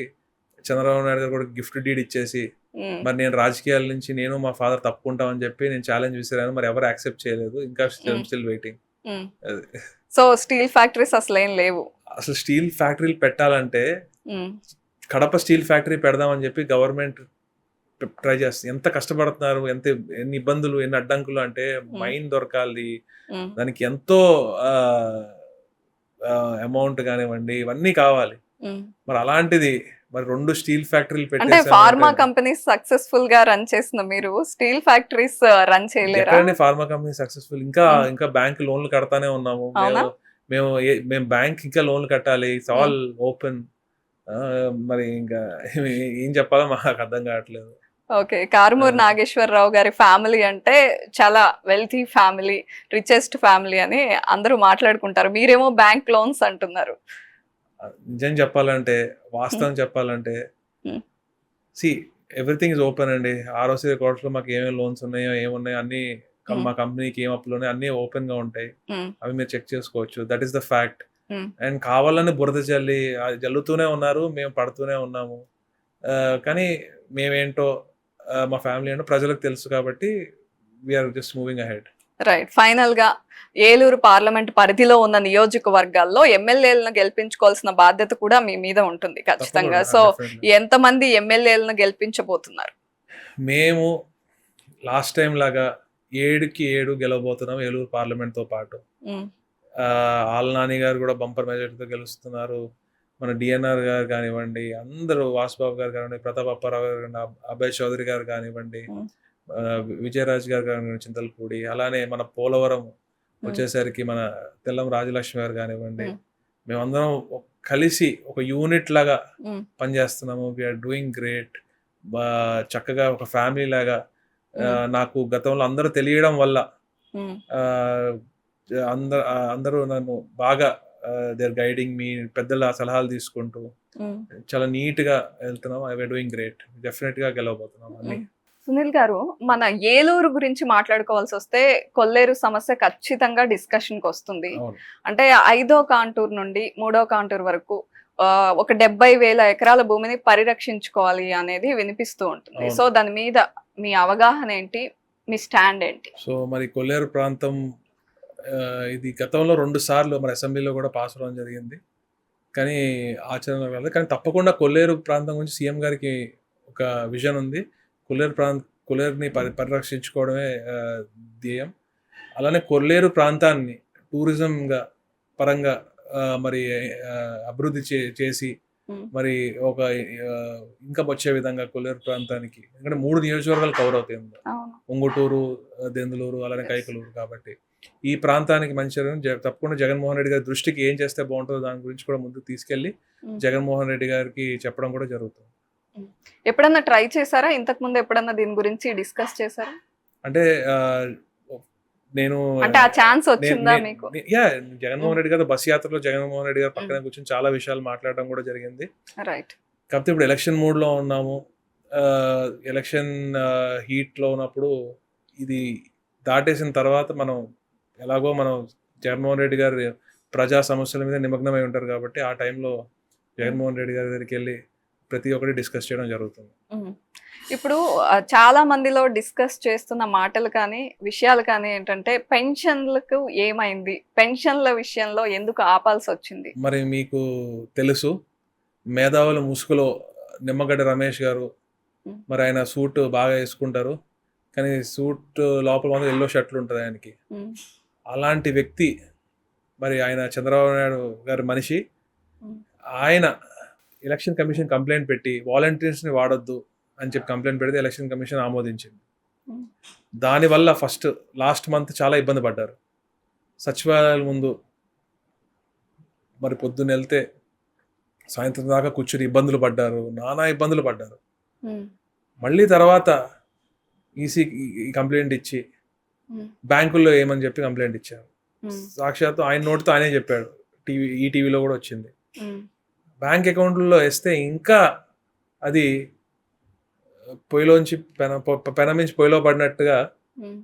చంద్రబాబు నాయుడు గారు కూడా గిఫ్ట్ డీడ్ ఇచ్చేసి
ఉమ్,
మరి నేను రాజకీయాల నుంచి నేను మా ఫాదర్ తప్పుకుంటామని చెప్పి నేను ఛాలెంజ్ విసిరాను. మరి ఎవరు యాక్సెప్ట్ చేయలేదు, ఇంకా స్టిల్ వెయిటింగ్.
ఉమ్. సో స్టీల్ ఫ్యాక్టరీస్ అసలు ఏం లేవు.
అసలు స్టీల్ ఫ్యాక్టరీలు పెట్టాలంటే
ఉమ్,
కడప స్టీల్ ఫ్యాక్టరీ పెడదామని చెప్పి గవర్నమెంట్ ట్రై చేస్తుంది. ఎంత కష్టపడుతున్నారు, ఎన్ని ఇబ్బందులు, ఎన్ని అడ్డంకులు అంటే మైన్ దొరకాలి,
ఉమ్,
దానికి ఎంతో అమౌంట్ కానివ్వండి, ఇవన్నీ కావాలి.
ఉమ్.
మరి అలాంటిది మరి 2 స్టీల్ ఫ్యాక్టరీలు
అంటే
పెట్టేసామంటే
ఫార్మా కంపెనీస్ సక్సెస్ఫుల్ గా రన్ చేసిన మీరు స్టీల్ ఫ్యాక్టరీస్ రన్ చేయలేరా?
ఎక్కడండి ఫార్మా కంపెనీ సక్సెస్ఫుల్? ఇంకా
Hmm.
ఇంకా బ్యాంక్ లోన్లు కడతానే ఉన్నాము.
అవునా?
మేము బ్యాంక్ ఇంకా లోన్లు కట్టాలి. It's all open. మరి ఇంకా ఏం చెప్పాలో మాకు అర్థం కావట్లేదు.
ఓకే. కారుమూరి నాగేశ్వరరావు గారి ఫ్యామిలీ అంటే చాలా వెల్తీ ఫ్యామిలీ, రిచెస్ట్ ఫ్యామిలీ అని అందరూ మాట్లాడుకుంటారు. మీరేమో బ్యాంక్ లోన్స్ అంటున్నారు.
నిజం చెప్పాలంటే, వాస్తవం చెప్పాలంటే,
Hmm.
C everything is open అండి. ROC రికార్డ్స్ లో మాకు ఏమేమి లోన్స్ ఉన్నాయో ఏమున్నాయో అన్ని, మా కంపెనీకి ఏం అప్పులు ఉన్నాయో అన్ని ఓపెన్ గా ఉంటాయి.
ఉమ్,
అవి మీరు చెక్ చేసుకోవచ్చు. That is the fact.
Um,
and కావాలని బురద జల్లి జల్లుతూనే ఉన్నారు, మేము పడుతూనే ఉన్నాము. కానీ మేమేంటో, మా ఫ్యామిలీ ఏంటో ప్రజలకు తెలుసు కాబట్టి we're just moving ahead.
Right. Final గా ఏలూరు పార్లమెంట్ పరిధిలో ఉన్న నియోజకవర్గాల్లో ఎమ్మెల్యేలను గెలిపించుకోవాల్సిన బాధ్యత కూడా మీ మీద ఉంటుంది ఖచ్చితంగా. సో ఎంతమంది ఎమ్మెల్యేలను గెలిపించబోతున్నారు?
మేము లాస్ట్ టైం లాగా 7కి 7 గెలవబోతున్నాం ఏలూరు పార్లమెంట్ తో పాటు.
ఉమ్,
ఆల్నాని గారు కూడా బంపర్ మెజారిటీతో గెలుస్తున్నారు. మన డిఎన్ఆర్ గారు కానివ్వండి, అందరూ వాసుబాబు గారు కానివ్వండి, ప్రతాప్ అప్పారావు గారు కానివ్వండి, అభయ్ చౌదరి గారు కానివ్వండి,
ఉమ్,
విజయరాజ్ గారు కానివ్వండి, చింతలపూడి, అలానే మన పోలవరం వచ్చేసరికి మన తెల్లం రాజలక్ష్మి గారు కానివ్వండి, మేమందరం కలిసి ఒక యూనిట్ లాగా
ఉమ్,
పనిచేస్తున్నాము. We're doing great. చక్కగా ఒక ఫ్యామిలీ లాగా. నాకు గతంలో అందరూ తెలియడం వల్ల
ఉమ్,
అందరూ నన్ను బాగా దేర్ గైడింగ్ మీ, పెద్దల సలహాలు తీసుకుంటూ
ఉమ్.
చాలా నీట్ గా వెళ్తున్నాం. I doing great. డెఫినెట్ గా గెలవబోతున్నాం అన్ని.
సునీల్ గారు, మన ఏలూరు గురించి మాట్లాడుకోవాల్సి వస్తే కొల్లేరు సమస్య ఖచ్చితంగా డిస్కషన్ కి వస్తుంది.
అవును.
అంటే 5వ కాంటూర్ నుండి 3వ కాంటూర్ వరకు ఒక 70,000 ఎకరాల భూమిని పరిరక్షించుకోవాలి అనేది వినిపిస్తూ ఉంటుంది.
అవును.
సో దాని మీద మీ అవగాహన ఏంటి, మీ స్టాండ్ ఏంటి?
సో మరి కొల్లేరు ప్రాంతం ఇది గతంలో 2 సార్లు మరి అసెంబ్లీలో కూడా పాస్ అవ్వడం జరిగింది, కానీ ఆచరణ కాలేదు. కానీ తప్పకుండా కొల్లేరు ప్రాంతం గురించి సీఎం గారికి ఒక విజన్ ఉంది. కొల్లేరుని పరిరక్షించుకోవడమే ధ్యేయం. అలానే కొల్లేరు ప్రాంతాన్ని టూరిజంగా పరంగా మరి అభివృద్ధి చేసి మరి ఒక ఇంకా వచ్చే విధంగా కొల్లేరు ప్రాంతానికి, ఎందుకంటే 3 నియోజకవర్గాలు కవర్ అవుతాయి, ఉంగుటూరు, దెందులూరు, అలానే కైకలూరు. కాబట్టి ఈ ప్రాంతానికి మంచి తప్పకుండా జగన్మోహన్ రెడ్డి గారి దృష్టికి ఏం చేస్తే బాగుంటుందో దాని గురించి కూడా ముందుకు తీసుకెళ్లి జగన్మోహన్ రెడ్డి గారికి చెప్పడం కూడా జరుగుతుంది.
ఎప్పుడన్నా ట్రై చేశారా? ఇంతకు ముందు ఎప్పుడన్నా దీని గురించి డిస్కస్ చేశారా?
అంటే నేను
అంటే ఆ ఛాన్స్ వచ్చిందా మీకు?
జగన్మోహన్ రెడ్డి గారు బస్ యాత్రలో జగన్మోహన్ రెడ్డి గారు పక్కన కూర్చొని చాలా విషయాలు మాట్లాడడం కూడా జరిగింది.
రైట్.
కాకపోతే ఇప్పుడు ఎలక్షన్ మూడ్ లో ఉన్నాము. ఎలక్షన్ హీట్ లో ఉన్నప్పుడు ఇది దాటేసిన తర్వాత మనం ఎలాగో మనం జగన్మోహన్ రెడ్డి గారు ప్రజా సమస్యల మీద నిమగ్నమై ఉంటారు కాబట్టి ఆ టైంలో జగన్మోహన్ రెడ్డి గారి దగ్గరికి వెళ్ళి ప్రతి ఒక్కటి డిస్కస్ చేయడం జరుగుతుంది.
ఇప్పుడు చాలా మందిలో డిస్కస్ చేస్తున్న మాటలు కానీ విషయాలు కానీ ఏంటంటే పెన్షన్లకు ఏమైంది, పెన్షన్ల విషయంలో ఎందుకు ఆపాల్సి వచ్చింది?
మరి మీకు తెలుసు, మేధావుల ముసుగులో నిమ్మగడ్డ రమేష్ గారు మరి ఆయన సూట్ బాగా వేసుకుంటారు, కానీ సూట్ లోపల మాత్రం ఎల్లో షర్ట్లు ఉంటుంది ఆయనకి. అలాంటి వ్యక్తి మరి ఆయన చంద్రబాబు నాయుడు గారి మనిషి. ఆయన ఎలక్షన్ కమిషన్ కంప్లైంట్ పెట్టి వాలంటీర్స్ని వాడొద్దు అని చెప్పి కంప్లైంట్ పెడితే ఎలక్షన్ కమిషన్ ఆమోదించింది. దానివల్ల లాస్ట్ మంత్ చాలా ఇబ్బంది పడ్డారు. సచివాలయాల ముందు మరి పొద్దున్న వెళ్తే సాయంత్రం దాకా కూర్చుని ఇబ్బందులు పడ్డారు, నానా ఇబ్బందులు పడ్డారు. మళ్ళీ తర్వాత ఈసీకి కంప్లైంట్ ఇచ్చి బ్యాంకుల్లో ఏమని చెప్పి కంప్లైంట్ ఇచ్చారు. సాక్షాత్తు ఆయన నోటితో ఆయనే చెప్పాడు, ఈటీవీలో కూడా వచ్చింది. బ్యాంక్ అకౌంట్లో వేస్తే ఇంకా అది పొయ్యిలోంచి పెనమించి పొయ్యిలో పడినట్టుగా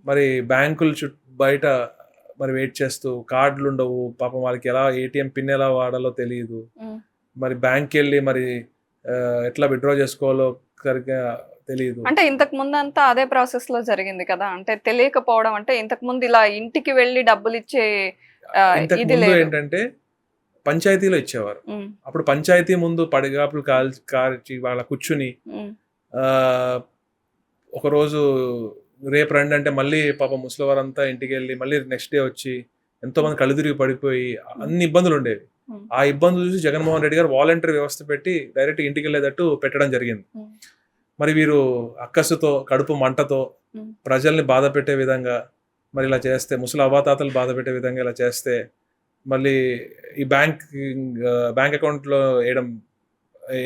మరి బ్యాంకులు బయట మరి వెయిట్ చేస్తూ కార్డులు ఉండవు, పాపం వాళ్ళకి ఎలా ఏటీఎం పిన్ ఎలా వాడాలో తెలియదు, మరి బ్యాంక్కి వెళ్ళి మరి ఎట్లా విత్డ్రా చేసుకోవాలో సరిగ్గా తెలియదు.
అంటే ఇంతకు ముందు అంతా అదే ప్రాసెస్ లో జరిగింది కదా, అంటే తెలియకపోవడం. అంటే ఇంతకు ముందు ఇలా ఇంటికి వెళ్ళి డబ్బులు ఇచ్చే
ఇంతకు ముందు ఏంటంటే పంచాయతీలో ఇచ్చేవారు. అప్పుడు పంచాయతీ ముందు పడిగాపులు కాల్చి వాళ్ళ కూర్చుని ఒకరోజు రేపు రండి అంటే మళ్ళీ పాప ముసలివారంతా ఇంటికి వెళ్ళి మళ్ళీ నెక్స్ట్ డే వచ్చి ఎంతో మంది కళ్ళు తిరిగి పడిపోయి అన్ని ఇబ్బందులు ఉండేవి. ఆ ఇబ్బందులు చూసి జగన్మోహన్ రెడ్డి గారు వాలంటీర్ వ్యవస్థ పెట్టి డైరెక్ట్ ఇంటికి వెళ్ళేటట్టు పెట్టడం జరిగింది. మరి వీరు అక్కసుతో కడుపు మంటతో ప్రజల్ని బాధ పెట్టే విధంగా మరి ఇలా చేస్తే, ముసలి అవాతాతలు బాధ పెట్టే విధంగా ఇలా చేస్తే మళ్ళీ ఈ బ్యాంక్ అకౌంట్లో వేయడం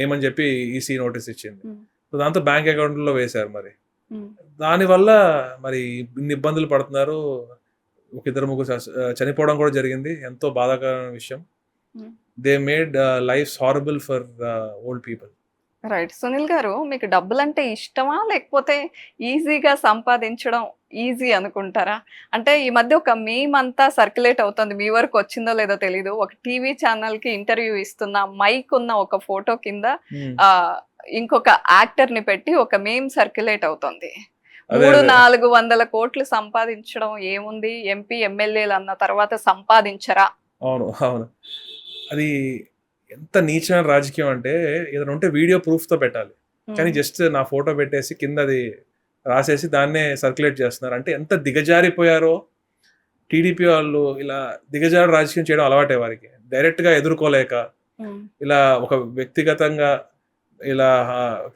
ఏమని చెప్పి ఈసీ నోటీస్ ఇచ్చింది. సో దాంతో బ్యాంక్ అకౌంట్లో వేశారు. మరి దానివల్ల మరి ఇన్ని ఇబ్బందులు పడుతున్నారు. ఒక ఇద్దరు ముగ్గురు చనిపోవడం కూడా జరిగింది. ఎంతో బాధాకరమైన విషయం. They made lives horrible for old people.
Right. Sunil garu, మీకు డబ్బులు అంటే ఇష్టమా, లేకపోతే ఈజీగా సంపాదించడం ఈజీ అనుకుంటారా? అంటే ఈ మధ్య ఒక మీమ్ అంతా సర్క్యులేట్ అవుతుంది, మీ వరకు వచ్చిందో లేదో తెలీదు. ఒక టీవీ ఛానల్ కి ఇంటర్వ్యూ ఇస్తున్న మైక్ ఉన్న ఒక ఫోటో కింద ఇంకొక యాక్టర్ ని పెట్టి ఒక మీమ్ సర్క్యులేట్ అవుతుంది. 300-400 కోట్లు సంపాదించడం ఏముంది, ఎంపీ ఎమ్మెల్యేలు అన్న తర్వాత సంపాదించరా?
అవును అవును, అది ఎంత నీచమైన రాజకీయం అంటే ఏదైనా ఉంటే వీడియో ప్రూఫ్ తో పెట్టాలి, కానీ జస్ట్ నా ఫోటో పెట్టేసి కింద అది రాసేసి దాన్నే సర్క్యులేట్ చేస్తున్నారు. అంటే ఎంత దిగజారిపోయారో టీడీపీ వాళ్ళు. ఇలా దిగజారి రాజకీయం చేయడం అలవాటే వారికి. డైరెక్ట్ గా ఎదుర్కోలేక ఇలా ఒక వ్యక్తిగతంగా ఇలా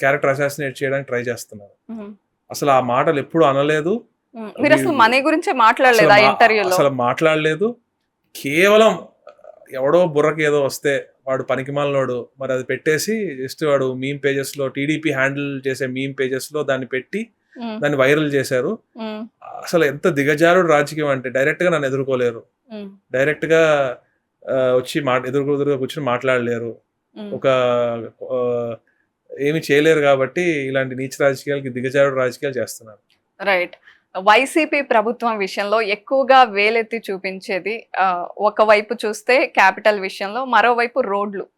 క్యారెక్టర్ అసాసినేట్ చేయడానికి ట్రై చేస్తున్నారు. అసలు ఆ మాటలు ఎప్పుడు అనలేదు.
మీరు అసలు మనీ గురించి మాట్లాడలేదు ఆ ఇంటర్వ్యూలో? అసలు
మాట్లాడలేదు. కేవలం ఎవడో బుర్రకి ఏదో వస్తే వాడు పనికిమాలినోడు మరి అది పెట్టేసి జస్ట్ వాడు మీమ్ పేజెస్ లో, టీడీపీ హ్యాండిల్ చేసే మీమ్ పేజెస్ లో దాన్ని పెట్టి దాన్ని వైరల్ చేశారు. అసలు ఎంత దిగజారుడు రాజకీయం అంటే డైరెక్ట్ గా నన్ను ఎదుర్కోలేరు, డైరెక్ట్ గా వచ్చి ఎదురుగా కూర్చొని మాట్లాడలేరు, ఒక ఏమి చేయలేరు. కాబట్టి ఇలాంటి నీచ రాజకీయాలకి దిగజారుడు రాజకీయాలు చేస్తున్నారు.
రైట్. వైసీపీ ప్రభుత్వం విషయంలో ఎక్కువగా వేలెత్తి చూపించేది ఒకవైపు చూస్తే క్యాపిటల్ విషయంలో, మరోవైపు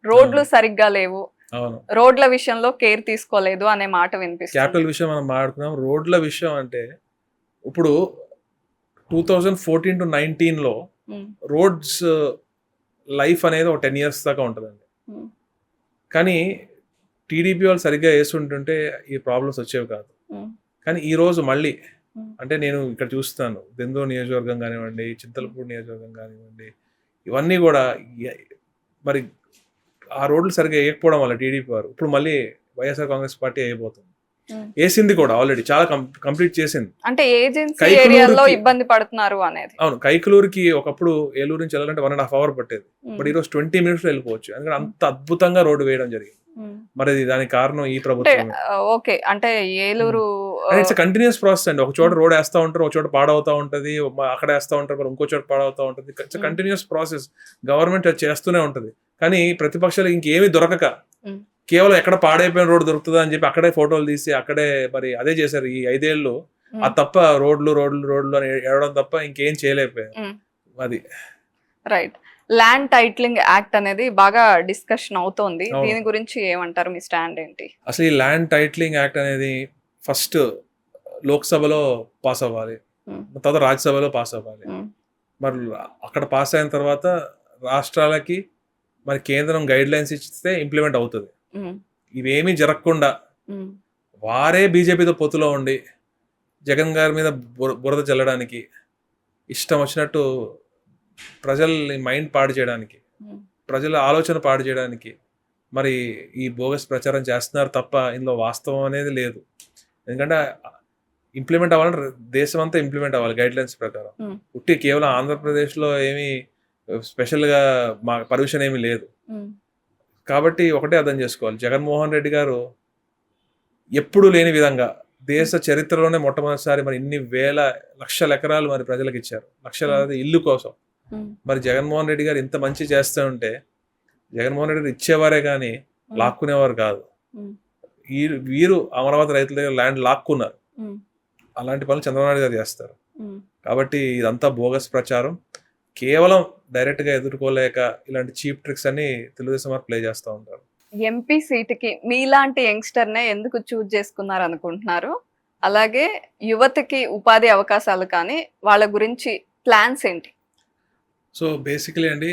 రోడ్లు సరిగ్గా లేవు, రోడ్ల విషయంలో కేర్ తీసుకోలేదు అనే మాట వినిపిస్తుంది.
క్యాపిటల్ విషయం మనం మాట్లాడుకున్నాం. రోడ్ల విషయం అంటే ఇప్పుడు 2014 to 19 లో రోడ్స్ లైఫ్ అనేది ఒక 10 years దాకా ఉంటుందండి. కానీ టీడీపీ వాళ్ళు సరిగ్గా వేస్తుంటుంటే ఈ ప్రాబ్లమ్స్ వచ్చేవి కాదు. కానీ ఈ రోజు మళ్ళీ అంటే నేను ఇక్కడ చూస్తాను, దెందూరు నియోజకవర్గం కానివ్వండి, చింతలపూడి నియోజకవర్గం కానివ్వండి, ఇవన్నీ కూడా మరి ఆ రోడ్లు సరిగ్గా వేయకపోవడం వల్ల టీడీపీ వారు ఇప్పుడు మళ్ళీ వైఎస్ఆర్ కాంగ్రెస్ పార్టీ వేయబోతుంది. వేసింది కూడా, ఆల్రెడీ చాలా కంప్లీట్ చేసింది.
అంటే ఏజెన్సీ ఏరియాలో ఇబ్బంది పడుతున్నారు అనేది.
అవును, కైకలూరుకి ఒకప్పుడు ఏలూరు నుంచి వెళ్ళాలంటే 1.5 hours పట్టేది, బట్ ఈరోజు 20 minutes లో వెళ్ళిపోవచ్చు. ఎందుకంటే అంత అద్భుతంగా రోడ్డు వేయడం జరిగింది. మరి దానికి కారణం ఈ ప్రభుత్వం.
ఓకే, అంటే ఏలూరు
ఇట్స్ కంటిన్యూస్ ప్రాసెస్ అండి. ఒక చోట రోడ్ వేస్తా ఉంటారు, ఒక చోట పాడవుతా ఉంటది, అక్కడ వేస్తా ఉంటారు, మరి ఇంకో చోట పాడవుతా ఉంటది. It's continuous process. గవర్నమెంట్ అది చేస్తూనే ఉంటది. కానీ ప్రతిపక్షాలు ఇంకేమీ దొరకక కేవలం ఎక్కడ పాడైపోయిన రోడ్డు దొరుకుతుందా అని చెప్పి అక్కడే ఫోటోలు తీసి అక్కడే మరి అదే చేశారు ఈ 5 ఏళ్ళు. అది తప్ప రోడ్లు రోడ్లు రోడ్లు అని ఏడవడం తప్ప ఇంకేం చేయలేకపోయారు. అది
రైట్. ల్యాండ్ టైటిలింగ్ యాక్ట్ అనేది బాగా డిస్కషన్ అవుతోంది. దీని గురించి ఏమంటారు, మీ స్టాండ్ ఏంటి?
అసలు ఈ ల్యాండ్ టైటిలింగ్ యాక్ట్ అనేది ఫస్ట్ లోక్సభలో పాస్ అవ్వాలి, తర్వాత రాజ్యసభలో పాస్ అవ్వాలి. మరి అక్కడ పాస్ అయిన తర్వాత రాష్ట్రాలకి మరి కేంద్రం గైడ్ లైన్స్ ఇస్తే ఇంప్లిమెంట్ అవుతుంది. ఇవేమీ జరగకుండా వారే బీజేపీతో పొత్తులో ఉండి జగన్ గారి మీద బురద చల్లడానికి, ఇష్టం వచ్చినట్టు ప్రజల్ని మైండ్ పాడు చేయడానికి, ప్రజల ఆలోచన పాడు చేయడానికి మరి ఈ బోగస్ ప్రచారం చేస్తున్నారు తప్ప ఇందులో వాస్తవం అనేది లేదు. ఎందుకంటే ఇంప్లిమెంట్ అవ్వాలంటే దేశం అంతా ఇంప్లిమెంట్ అవ్వాలి గైడ్ లైన్స్ ప్రకారం. ఉట్టి కేవలం ఆంధ్రప్రదేశ్లో ఏమీ స్పెషల్గా మా పర్మిషన్ ఏమీ లేదు. కాబట్టి ఒకటే అర్థం చేసుకోవాలి, జగన్మోహన్ రెడ్డి గారు ఎప్పుడు లేని విధంగా దేశ చరిత్రలోనే మొట్టమొదటిసారి మరి ఇన్ని లక్షల ఎకరాలు మరి ప్రజలకు ఇచ్చారు, లక్షలాది ఇల్లు కోసం. మరి జగన్మోహన్ రెడ్డి గారు ఇంత మంచి చేస్తూ ఉంటే జగన్మోహన్ రెడ్డి గారు ఇచ్చేవారే కానీ లాక్కునేవారు కాదు. వీరు అమరావతి రైతుల దగ్గర ల్యాండ్ లాక్కున్నారు. అలాంటి పనులు చంద్రబాబు నాయుడు గారు చేస్తారు. కాబట్టి ఇదంతా బోగస్ ప్రచారం. కేవలం డైరెక్ట్ గా ఎదుర్కోలేక ఇలాంటి చీప్ ట్రిక్స్ అన్ని తెలుగుదేశం వారు ప్లే చేస్తూ ఉంటారు.
ఎంపీ సీటుకి మీలాంటి యంగ్స్టర్ నే ఎందుకు చూజ్ చేసుకున్నారు అనుకుంటున్నారు? అలాగే యువతకి ఉపాధి అవకాశాలు కానీ వాళ్ళ గురించి ప్లాన్స్ ఏంటి?
సో బేసికలీ అండి,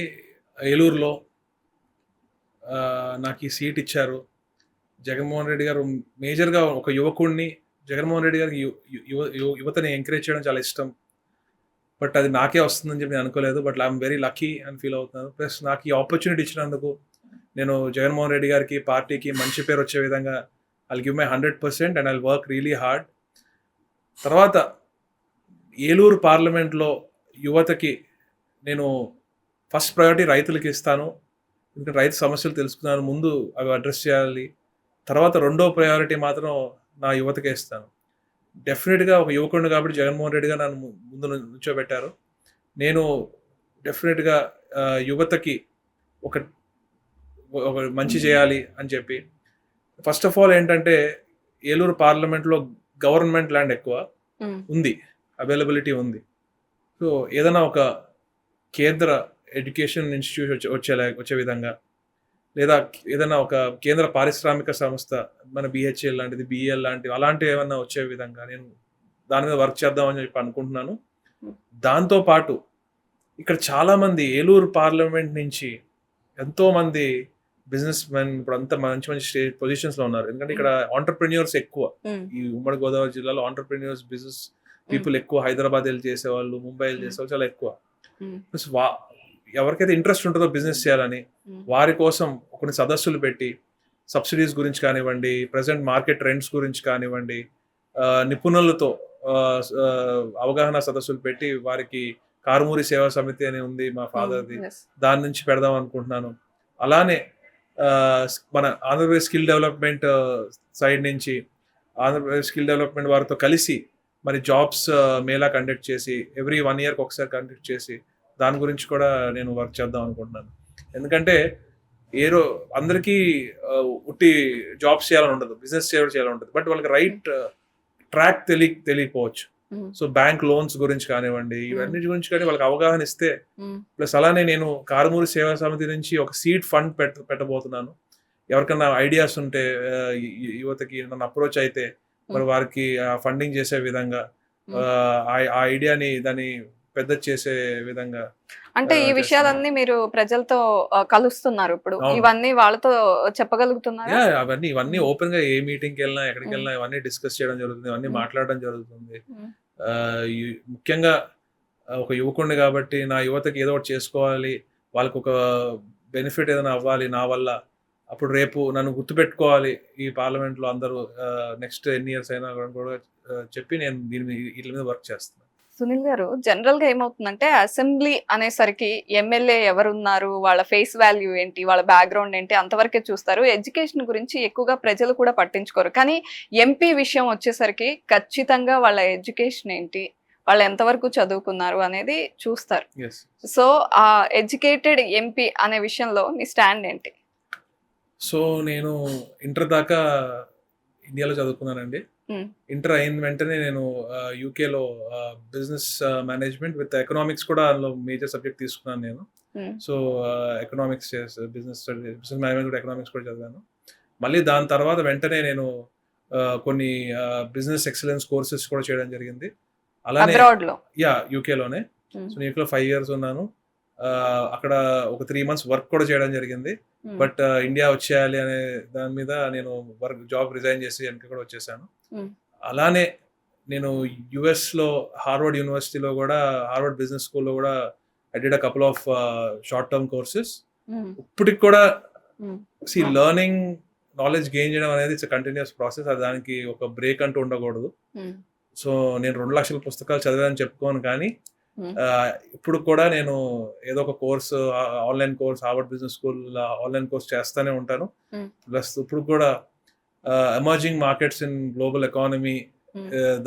ఏలూరులో నాకు ఈ సీట్ ఇచ్చారు. జగన్మోహన్ రెడ్డి గారు మేజర్గా ఒక యువకుడిని, జగన్మోహన్ రెడ్డి గారికి యువతని ఎంకరేజ్ చేయడం చాలా ఇష్టం. బట్ అది నాకే వస్తుందని చెప్పి నేను అనుకోలేదు. బట్ ఐఎమ్ వెరీ లక్కీ అని ఫీల్ అవుతున్నాను. ప్లస్ నాకు ఈ ఆపర్చునిటీ ఇచ్చినందుకు నేను జగన్మోహన్ రెడ్డి గారికి, పార్టీకి మంచి పేరు వచ్చే విధంగా I'll give my 100% and I'll work really hard. తర్వాత ఏలూరు పార్లమెంట్లో యువతకి నేను ఫస్ట్ ప్రయారిటీ రైతులకి ఇస్తాను. ఎందుకంటే రైతు సమస్యలు తెలుసుకున్నాను, ముందు అవి అడ్రస్ చేయాలి. తర్వాత రెండో ప్రయారిటీ మాత్రం నా యువతకే ఇస్తాను. డెఫినెట్గా ఒక యువకుడిని కాబట్టి జగన్మోహన్ రెడ్డి గారు నన్ను ముందు నుంచోబెట్టారు. నేను డెఫినెట్గా యువతకి ఒక మంచి చేయాలి అని చెప్పి, ఫస్ట్ ఆఫ్ ఆల్ ఏంటంటే ఏలూరు పార్లమెంట్లో గవర్నమెంట్ ల్యాండ్ ఎక్కువ ఉంది, అవైలబిలిటీ ఉంది. సో ఏదైనా ఒక కేంద్ర ఎడ్యుకేషన్ ఇన్స్టిట్యూట్ వచ్చే విధంగా, లేదా ఏదైనా ఒక కేంద్ర పారిశ్రామిక సంస్థ, మన బిహెచ్ఎల్ లాంటిది, బిఎల్ లాంటివి, అలాంటివి ఏమన్నా వచ్చే విధంగా నేను దాని మీద వర్క్ చేద్దామని చెప్పి అనుకుంటున్నాను. దాంతోపాటు ఇక్కడ చాలామంది ఏలూరు పార్లమెంట్ నుంచి ఎంతోమంది బిజినెస్ మెన్ ఇప్పుడు అంతా మంచి మంచి పొజిషన్స్లో ఉన్నారు. ఎందుకంటే ఇక్కడ ఆంటర్ప్రెన్యూర్స్ ఎక్కువ. ఈ ఉమ్మడి గోదావరి జిల్లాలో ఆంటర్ప్రెన్యూర్స్, బిజినెస్ పీపుల్ ఎక్కువ. హైదరాబాద్ వెళ్ళి చేసేవాళ్ళు, ముంబై వెళ్ళి చేసేవాళ్ళు చాలా ఎక్కువ. ఎవరికైతే ఇంట్రెస్ట్ ఉంటుందో బిజినెస్ చేయాలని, వారి కోసం కొన్ని సదస్సులు పెట్టి సబ్సిడీస్ గురించి కానివ్వండి, ప్రజెంట్ మార్కెట్ ట్రెండ్స్ గురించి కానివ్వండి, నిపుణులతో అవగాహన సదస్సులు పెట్టి వారికి కారుమూరి సేవా సమితి అని ఉంది మా ఫాదర్ది, దాని నుంచి పెడదాం అనుకుంటున్నాను. అలానే మన ఆంధ్రప్రదేశ్ స్కిల్ డెవలప్మెంట్ సైడ్ నుంచి ఆంధ్రప్రదేశ్ స్కిల్ డెవలప్మెంట్ వారితో కలిసి మరి జాబ్స్ మేళా కండక్ట్ చేసి ఎవ్రీ 1 yearకి ఒకసారి కండక్ట్ చేసి దాని గురించి కూడా నేను వర్క్ చేద్దాం అనుకుంటున్నాను. ఎందుకంటే అందరికీ ఉట్టి జాబ్స్ చేయాలని ఉండదు, బిజినెస్ చేయాలని ఉంటుంది. బట్ వాళ్ళకి రైట్ ట్రాక్ తెలియకపోవచ్చు. సో బ్యాంక్ లోన్స్ గురించి కానివ్వండి, ఇవన్నీ గురించి కానీ వాళ్ళకి అవగాహన ఇస్తే, ప్లస్ అలానే నేను కారుమూరి సేవా సమితి నుంచి ఒక సీడ్ ఫండ్ పెట్టబోతున్నాను. ఎవరికన్నా ఐడియాస్ ఉంటే యువతకి నన్ను అప్రోచ్ అయితే మరి వారికి ఫండింగ్ చేసే విధంగా, ఆ ఐడియాని దాన్ని పెద్ద చేసే విధంగా.
అంటే ఈ విషయాలన్నీ మీరు ప్రజలతో కలుస్తున్నారు ఇప్పుడు, ఇవన్నీ వాళ్ళతో చెప్పగలుగుతున్నారు?
ఇవన్నీ ఓపెన్ గా ఏ మీటింగ్కి వెళ్ళినా, ఎక్కడికి వెళ్ళినా ఇవన్నీ డిస్కస్ చేయడం జరుగుతుంది, ఇవన్నీ మాట్లాడడం జరుగుతుంది. ముఖ్యంగా ఒక యువకుడిని కాబట్టి నా యువతకి ఏదో ఒకటి చేసుకోవాలి, వాళ్ళకి ఒక బెనిఫిట్ ఏదైనా అవ్వాలి నా వల్ల. అప్పుడు రేపు నన్ను గుర్తుపెట్టుకోవాలి ఈ పార్లమెంట్లో అందరూ, నెక్స్ట్ 10 years అయినా కూడా చెప్పి నేను వీటి మీద వర్క్ చేస్తున్నాను.
సునీల్ గారు, జనరల్ గా ఏమవుతుందంటే అసెంబ్లీ అనేసరికి ఎమ్మెల్యే ఎవరున్నారు, వాళ్ళ ఫేస్ వాల్యూ ఏంటి, వాళ్ళ బ్యాక్గ్రౌండ్ ఏంటి అంతవరకే చూస్తారు. ఎడ్యుకేషన్ గురించి ఎక్కువగా ప్రజలు కూడా పట్టించుకోరు. కానీ ఎంపీ విషయం వచ్చేసరికి ఖచ్చితంగా వాళ్ళ ఎడ్యుకేషన్ ఏంటి, వాళ్ళు ఎంతవరకు చదువుకున్నారు అనేది చూస్తారు.
ఎస్.
సో ఆ ఎడ్యుకేటెడ్ ఎంపీ అనే విషయంలో మీ స్టాండ్ ఏంటి?
సో నేను ఇంటర్ దాకా ఇండియాలో చదువుకున్నానండి. ఇంటర్ అయిన వెంటనే నేను యూకేలో బిజినెస్ మేనేజ్మెంట్ విత్ ఎకనామిక్స్ కూడా అందులో మేజర్ సబ్జెక్ట్ తీసుకున్నాను నేను. సో ఎకనామిక్స్ బిజినెస్ మేనేజ్మెంట్ కూడా ఎకనామిక్స్ కూడా చదివాను. మళ్ళీ దాని తర్వాత వెంటనే నేను కొన్ని బిజినెస్ ఎక్సలెన్స్ కోర్సెస్ కూడా చేయడం జరిగింది. అలానే యూకేలోనే. సో యూకేలో 5 years ఉన్నాను. అక్కడ ఒక 3 months వర్క్ కూడా చేయడం జరిగింది. బట్ ఇండియా వచ్చేయాలి అనే దాని మీద నేను జాబ్ రిజైన్ చేసి వెనక్కి కూడా వచ్చేసాను. అలానే నేను యుఎస్లో హార్వర్డ్ యూనివర్సిటీలో కూడా, హార్వర్డ్ బిజినెస్ స్కూల్లో కూడా I did a couple of short term courses. ఇప్పటికి కూడా లెర్నింగ్ నాలెడ్జ్ గెయిన్ చేయడం అనేది ఇట్స్ కంటిన్యూస్ ప్రాసెస్. అది దానికి ఒక బ్రేక్ అంటూ ఉండకూడదు. సో నేను 2 లక్షల పుస్తకాలు చదివానని చెప్పుకోను, కానీ ఇప్పుడు కూడా నేను ఏదో ఒక course, online course, Harvard business school online course చేస్తూనే ఉంటాను. ప్లస్ ఇప్పుడు కూడా emerging markets in global economy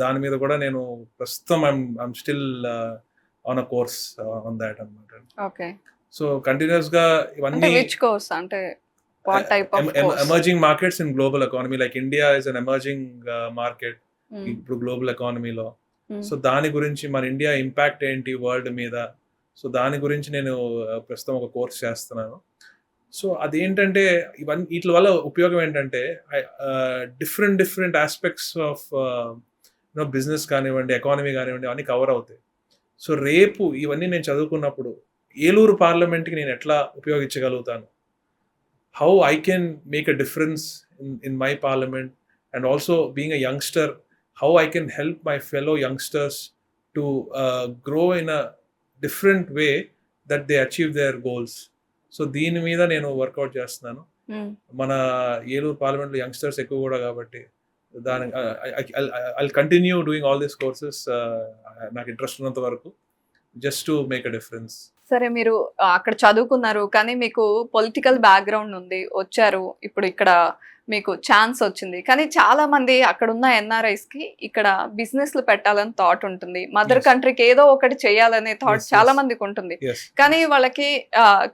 దాని మీద కూడా నేను ప్రస్తుతం I'm still on a course on that అన్నమాట.
ఓకే.
సో కంటిన్యూస్ గా ఇవన్నీ
విచ్ కోర్స్ అంటే what type of
emerging markets in global economy, like India is an emerging market ఇప్పుడు గ్లోబల్ ఎకానమీలో. సో దాని గురించి మన ఇండియా ఇంపాక్ట్ ఏంటి వరల్డ్ మీద, సో దాని గురించి నేను ప్రస్తుతం ఒక కోర్స్ చేస్తున్నాను. సో అదేంటంటే ఇవన్నీ వీటి వల్ల ఉపయోగం ఏంటంటే డిఫరెంట్ ఆస్పెక్ట్స్ ఆఫ్ బిజినెస్ కానివ్వండి, ఎకానమీ కానివ్వండి, అన్నీ కవర్ అవుతాయి. సో రేపు ఇవన్నీ నేను చదువుకున్నప్పుడు ఏలూరు పార్లమెంట్కి నేను ఎట్లా ఉపయోగించగలుగుతాను, how I can make a difference in my parliament, and also being a youngster, how I can help my fellow youngsters to grow in a different way that they achieve their goals. So దీని మీద నేను work out చేస్తున్నాను. మన ఏలూరు పార్లమెంట్లో youngsters ఎక్కువ కూడా కాబట్టి దాని I continue doing all these courses నాకు ఇంట్రెస్ట్ ఉన్నంత వరకు, just to make a difference.
సరే, మీరు అక్కడ చదువుకున్నారు కానీ మీకు పొలిటికల్ బ్యాక్గ్రౌండ్ ఉంది, వచ్చారు, ఇప్పుడు ఇక్కడ మీకు ఛాన్స్ వచ్చింది. కానీ చాలా మంది అక్కడ ఉన్న ఎన్ఆర్ఐస్ కి ఇక్కడ బిజినెస్లు పెట్టాలని థాట్ ఉంటుంది, మదర్ కంట్రీకి ఏదో ఒకటి చేయాలనే థాట్ చాలా మందికి ఉంటుంది. కానీ వాళ్ళకి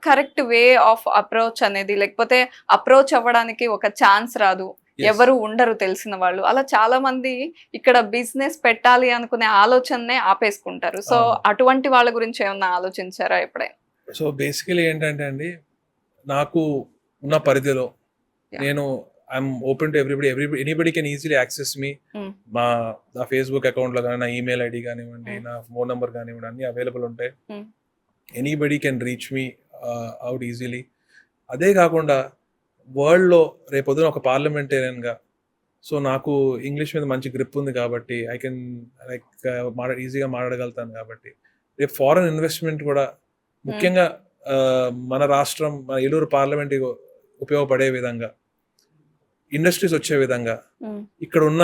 కరెక్ట్ వే ఆఫ్ అప్రోచ్ అనేది, లేకపోతే అప్రోచ్ అవ్వడానికి ఒక ఛాన్స్ రాదు, ఎవరు ఉండరు తెలిసిన వాళ్ళు. అలా చాలా మంది ఇక్కడ బిజినెస్ పెట్టాలి అనుకునే ఆలోచననే ఆపేసుకుంటారు. సో అటువంటి వాళ్ళ గురించి ఏమన్నా ఆలోచించారా ఎప్పుడైనా?
సో బేసికలీ ఏంటంటే అండి, నాకు ఉన్న పరిధిలో నేను I'm open to anybody can easily access me. నా ఫేస్బుక్ అకౌంట్లో కానీ, నా ఈమెయిల్ ఐడి కానివ్వండి, నా ఫోన్ నెంబర్ కానివ్వండి, అన్ని అవైలబుల్ ఉంటాయి. Anybody can reach me out easily. అదే కాకుండా వరల్డ్లో రేపొద్దున ఒక పార్లమెంటేరియన్గా, సో నాకు ఇంగ్లీష్ మీద మంచి గ్రిప్ ఉంది కాబట్టి ఐ కెన్ ఈజీగా మాట్లాడగలుగుతాను. కాబట్టి రేపు ఫారెన్ ఇన్వెస్ట్మెంట్ కూడా ముఖ్యంగా మన రాష్ట్రం, మన ఏలూరు పార్లమెంట్ ఉపయోగపడే విధంగా, ఇండస్ట్రీస్ వచ్చే విధంగా, ఇక్కడ ఉన్న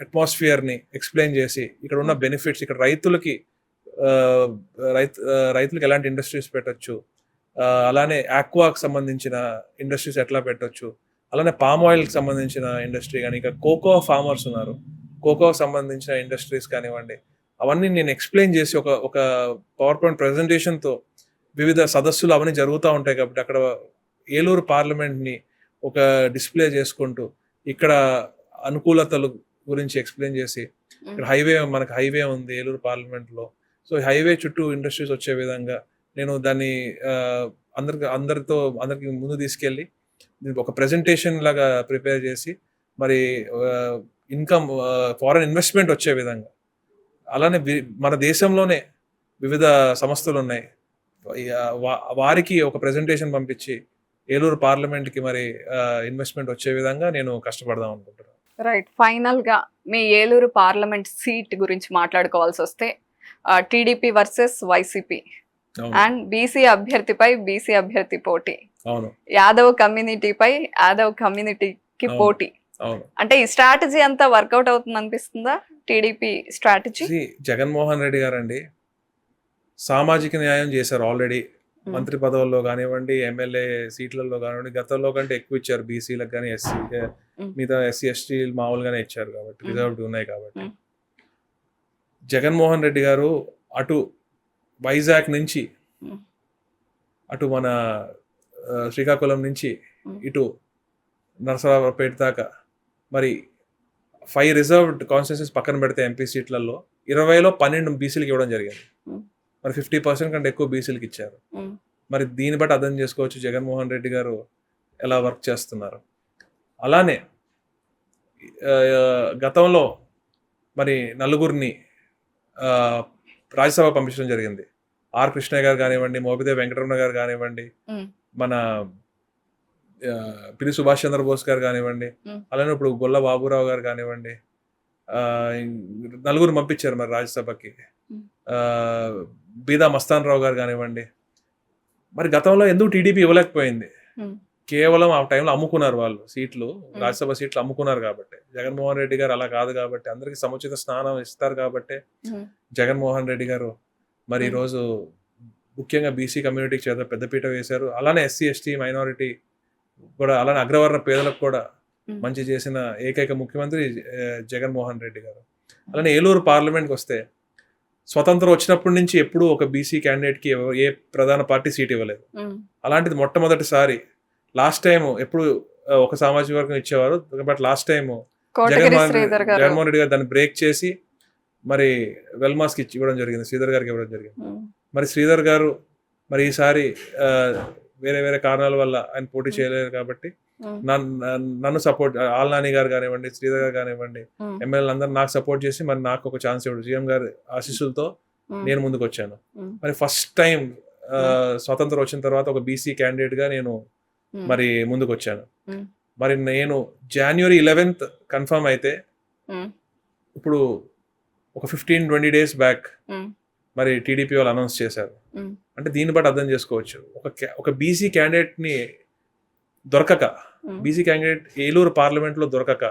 అట్మాస్ఫియర్ని ఎక్స్ప్లెయిన్ చేసి, ఇక్కడ ఉన్న బెనిఫిట్స్, ఇక్కడ రైతులకి ఎలాంటి ఇండస్ట్రీస్ పెట్టచ్చు, అలానే ఆక్వాకి సంబంధించిన ఇండస్ట్రీస్ ఎట్లా పెట్టచ్చు, అలానే పామ్ ఆయిల్కి సంబంధించిన ఇండస్ట్రీ కానీ, ఇక కోకో ఫార్మర్స్ ఉన్నారు, కోకోకి సంబంధించిన ఇండస్ట్రీస్ కానివ్వండి, అవన్నీ నేను ఎక్స్ప్లెయిన్ చేసి ఒక పవర్ పాయింట్ ప్రెజెంటేషన్తో వివిధ సదస్సులు అవన్నీ జరుగుతూ ఉంటాయి. కాబట్టి అక్కడ ఏలూరు పార్లమెంట్ని ఒక డిస్ప్లే చేసుకుంటూ ఇక్కడ అనుకూలతల గురించి ఎక్స్ప్లెయిన్ చేసి, ఇక్కడ మనకు హైవే ఉంది ఏలూరు పార్లమెంట్లో, సో హైవే చుట్టూ ఇండస్ట్రీస్ వచ్చే విధంగా నేను దాన్ని అందరికి ముందు తీసుకెళ్ళి ఒక ప్రెజెంటేషన్ లాగా ప్రిపేర్ చేసి, మరి ఇన్కమ్, ఫారెన్ ఇన్వెస్ట్మెంట్ వచ్చే విధంగా, అలానే మన దేశంలోనే వివిధ సంస్థలు ఉన్నాయి, వారికి ఒక ప్రెజెంటేషన్ పంపించి ఏలూరు పార్లమెంట్కి మరి ఇన్వెస్ట్మెంట్ వచ్చే విధంగా నేను కష్టపడదాం అనుకుంటున్నాను.
రైట్. ఫైనల్ గా మీ ఏలూరు పార్లమెంట్ సీట్ గురించి మాట్లాడుకోవాల్సి వస్తే, TDP versus YCP and BC అభ్యర్థిపై బీసీ అభ్యర్థి పోటీ,
అవును,
యాదవ్ కమ్యూనిటీపై యాదవ్ కమ్యూనిటీకి పోటీ,
అవును.
అంటే ఈ స్ట్రాటజీ అంతా వర్కౌట్ అవుతుంది అనిపిస్తుందా? TDP strategy?
జగన్మోహన్ రెడ్డి గారండి సామాజిక న్యాయం చేశారు ఆల్రెడీ. మంత్రి పదవుల్లో కానివ్వండి, ఎమ్మెల్యే సీట్లలో కానివ్వండి, గతంలో కంటే ఎక్కువ ఇచ్చారు బీసీలకు కానీ, మిగతా ఎస్సీ ఎస్టీ మామూలుగానే ఇచ్చారు కాబట్టి, రిజర్వ్డ్ ఉన్నాయి కాబట్టి. జగన్మోహన్ రెడ్డి గారు అటు వైజాగ్ నుంచి అటు మన శ్రీకాకుళం నుంచి ఇటు నరసరావుపేట దాకా మరి 5 రిజర్వ్డ్ కాన్స్టిట్యూన్సీస్ పక్కన పెడితే ఎంపీ సీట్లలో 20లో 12 బీసీలకు ఇవ్వడం జరిగింది. మరి 50% కంటే ఎక్కువ బీసీలకు ఇచ్చారు. మరి దీన్ని బట్టి అర్థం చేసుకోవచ్చు జగన్మోహన్ రెడ్డి గారు ఎలా వర్క్ చేస్తున్నారు. అలానే గతంలో మరి నలుగురిని రాజ్యసభ పంపించడం జరిగింది. ఆర్ కృష్ణయ్య గారు కానివ్వండి, మోపిదేవి వెంకటరమణ గారు కానివ్వండి, మన పిల్లి సుభాష్ చంద్రబోస్ గారు కానివ్వండి, అలానే ఇప్పుడు గొల్ల బాబురావు గారు కానివ్వండి, నలుగురు పంపించారు మరి రాజ్యసభకి. బీదా మస్తాన్ రావు గారు కానివ్వండి. మరి గతంలో ఎందుకు టీడీపీ ఇవ్వలేకపోయింది? కేవలం ఆ టైంలో అమ్ముకున్నారు వాళ్ళు సీట్లు, రాజ్యసభ సీట్లు అమ్ముకున్నారు కాబట్టి. జగన్మోహన్ రెడ్డి గారు అలా కాదు కాబట్టి, అందరికి సముచిత స్థానం ఇస్తారు కాబట్టి జగన్మోహన్ రెడ్డి గారు మరి ఈరోజు ముఖ్యంగా బీసీ కమ్యూనిటీకి చేత పెద్దపీట వేశారు. అలానే ఎస్సీ ఎస్టీ మైనారిటీ కూడా, అలానే అగ్రవర్ణ పేదలకు కూడా మంచి చేసిన ఏకైక ముఖ్యమంత్రి జగన్మోహన్ రెడ్డి గారు. అలానే ఏలూరు పార్లమెంట్కి వస్తే స్వతంత్రం వచ్చినప్పటి నుంచి ఎప్పుడూ ఒక బీసీ క్యాండిడేట్కి ఏ ప్రధాన పార్టీ సీట్ ఇవ్వలేదు. అలాంటిది మొట్టమొదటిసారి లాస్ట్ టైం ఎప్పుడు ఒక సామాజిక వర్గం ఇచ్చేవారు, but last time Jaganmohan Reddy గారు దాన్ని బ్రేక్ చేసి మరి వెల్మాస్కి ఇవ్వడం జరిగింది, శ్రీధర్ గారికి ఇవ్వడం జరిగింది. మరి శ్రీధర్ గారు మరి ఈసారి వేరే వేరే కారణాల వల్ల ఆయన పోటీ చేయలేరు కాబట్టి నన్ను సపోర్ట్, ఆల్నాని గారు కానివ్వండి, శ్రీధర్ గారు కానివ్వండి, ఎమ్మెల్యేలు అందరూ నాకు సపోర్ట్ చేసి మరి నాకు ఒక ఛాన్స్ ఇవ్వడు, సీఎం గారి ఆశీస్సులతో నేను ముందుకు వచ్చాను. మరి ఫస్ట్ టైం స్వతంత్రం వచ్చిన తర్వాత ఒక బీసీ క్యాండిడేట్ గా నేను మరి ముందుకు వచ్చాను. మరి నేను January 11th కన్ఫర్మ్ అయితే ఇప్పుడు ఒక 15-20 days బ్యాక్ మరి టీడీపీ వాళ్ళు అనౌన్స్ చేశారు. అంటే దీన్ని బట్టి అర్థం చేసుకోవచ్చు, ఒక బీసీ క్యాండిడేట్ ని దొరకక, బీసీ క్యాండిడేట్ ఏలూరు పార్లమెంట్ లో దొరకక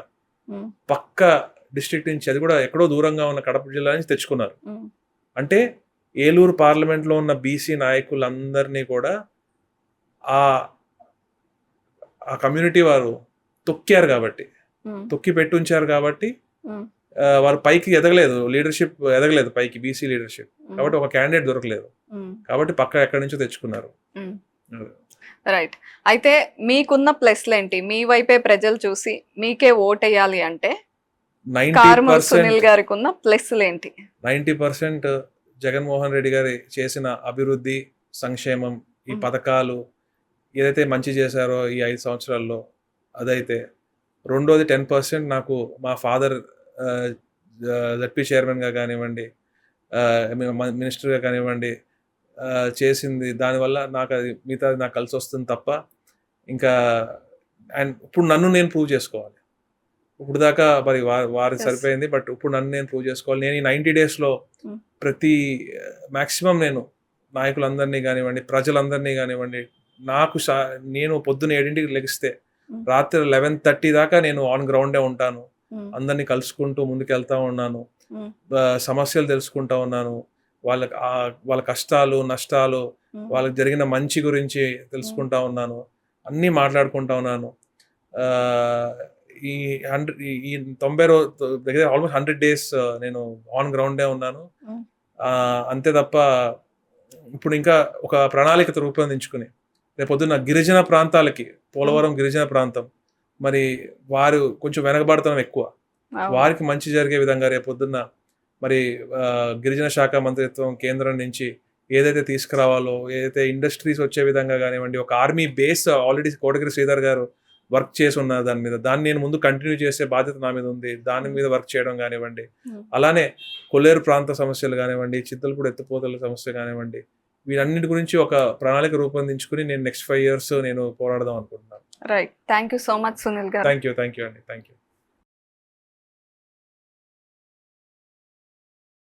పక్క డిస్ట్రిక్ట్ నుంచి, అది కూడా ఎక్కడో దూరంగా ఉన్న కడప జిల్లా నుంచి తెచ్చుకున్నారు. అంటే ఏలూరు పార్లమెంట్ లో ఉన్న బీసీ నాయకులందరినీ కూడా ఆ కమ్యూనిటీ వారు తొక్కారు కాబట్టి, తొక్కి పెట్టి ఉంచారు కాబట్టి వారు పైకి ఎదగలేదు, లీడర్షిప్ ఎదగలేదు పైకి, బీసీ లీడర్షిప్. కాబట్టి ఒక క్యాండిడేట్ దొరకలేదు కాబట్టి పక్క ఎక్కడి నుంచో తెచ్చుకున్నారు.
రైట్. అయితే మీకున్న ప్లస్లు ఏంటి? మీ వైపే ప్రజలు చూసి మీకే ఓటేయాలి అంటే కారుమూరి సునీల్ గారికి ఉన్న ప్లస్లు ఏంటి?
90% జగన్మోహన్ రెడ్డి గారి చేసిన అభివృద్ధి, సంక్షేమం, ఈ పథకాలు ఏదైతే మంచి చేశారో ఈ 5 సంవత్సరాల్లో అదైతే. రెండోది 10% నాకు మా ఫాదర్ జడ్పీ చైర్మన్గా కానివ్వండి, మినిస్టర్గా కానివ్వండి చేసింది, దానివల్ల నాకు అది మిగతాది నాకు కలిసి వస్తుంది తప్ప ఇంకా. అండ్ ఇప్పుడు నన్ను నేను ప్రూవ్ చేసుకోవాలి. ఇప్పుడు దాకా మరి వారికి సరిపోయింది, బట్ ఇప్పుడు నన్ను నేను ప్రూవ్ చేసుకోవాలి. నేను ఈ 90 daysలో ప్రతి మ్యాక్సిమం నేను నాయకులందరినీ కానివ్వండి, ప్రజలందరినీ కానివ్వండి, నేను పొద్దున్న 7ంటికి లెగిస్తే రాత్రి 11:30 దాకా నేను ఆన్ గ్రౌండే ఉంటాను. అందరినీ కలుసుకుంటూ ముందుకెళ్తా ఉన్నాను, సమస్యలు తెలుసుకుంటా ఉన్నాను, వాళ్ళ కష్టాలు నష్టాలు, వాళ్ళకి జరిగిన మంచి గురించి తెలుసుకుంటా ఉన్నాను, అన్నీ మాట్లాడుకుంటా ఉన్నాను. ఈ 90 దగ్గర ఆల్మోస్ట్ 100 days నేను ఆన్ గ్రౌండే ఉన్నాను. అంతే తప్ప ఇప్పుడు ఇంకా ఒక ప్రణాళిక రూపొందించుకుని రేపొద్దున్న గిరిజన ప్రాంతాలకి, పోలవరం గిరిజన ప్రాంతం మరి వారు కొంచెం వెనకబడతాం ఎక్కువ, వారికి మంచి జరిగే విధంగా రేపొద్దున్న మరి గిరిజన శాఖ మంత్రిత్వం కేంద్రం నుంచి ఏదైతే తీసుకురావాలో, ఏదైతే ఇండస్ట్రీస్ వచ్చే విధంగా కానివ్వండి, ఒక army base already Kotagiri Sridhar గారు వర్క్ చేసి ఉన్నారు దాని మీద, దాన్ని నేను ముందు కంటిన్యూ చేసే బాధ్యత నా మీద ఉంది. దాని మీద వర్క్ చేయడం కానివ్వండి, అలానే కొల్లేరు ప్రాంత సమస్యలు కానివ్వండి, చింతలపూడి ఎత్తిపోతల సమస్య కానివ్వండి, వీటన్నిటి గురించి ఒక ప్రణాళిక రూపొందించుకుని నేను నెక్స్ట్ 5 years నేను పోరాడదాం అనుకుంటున్నాను.
Right. Thank you so much Sunil గారు.
థ్యాంక్ యూ అండి. Thank you.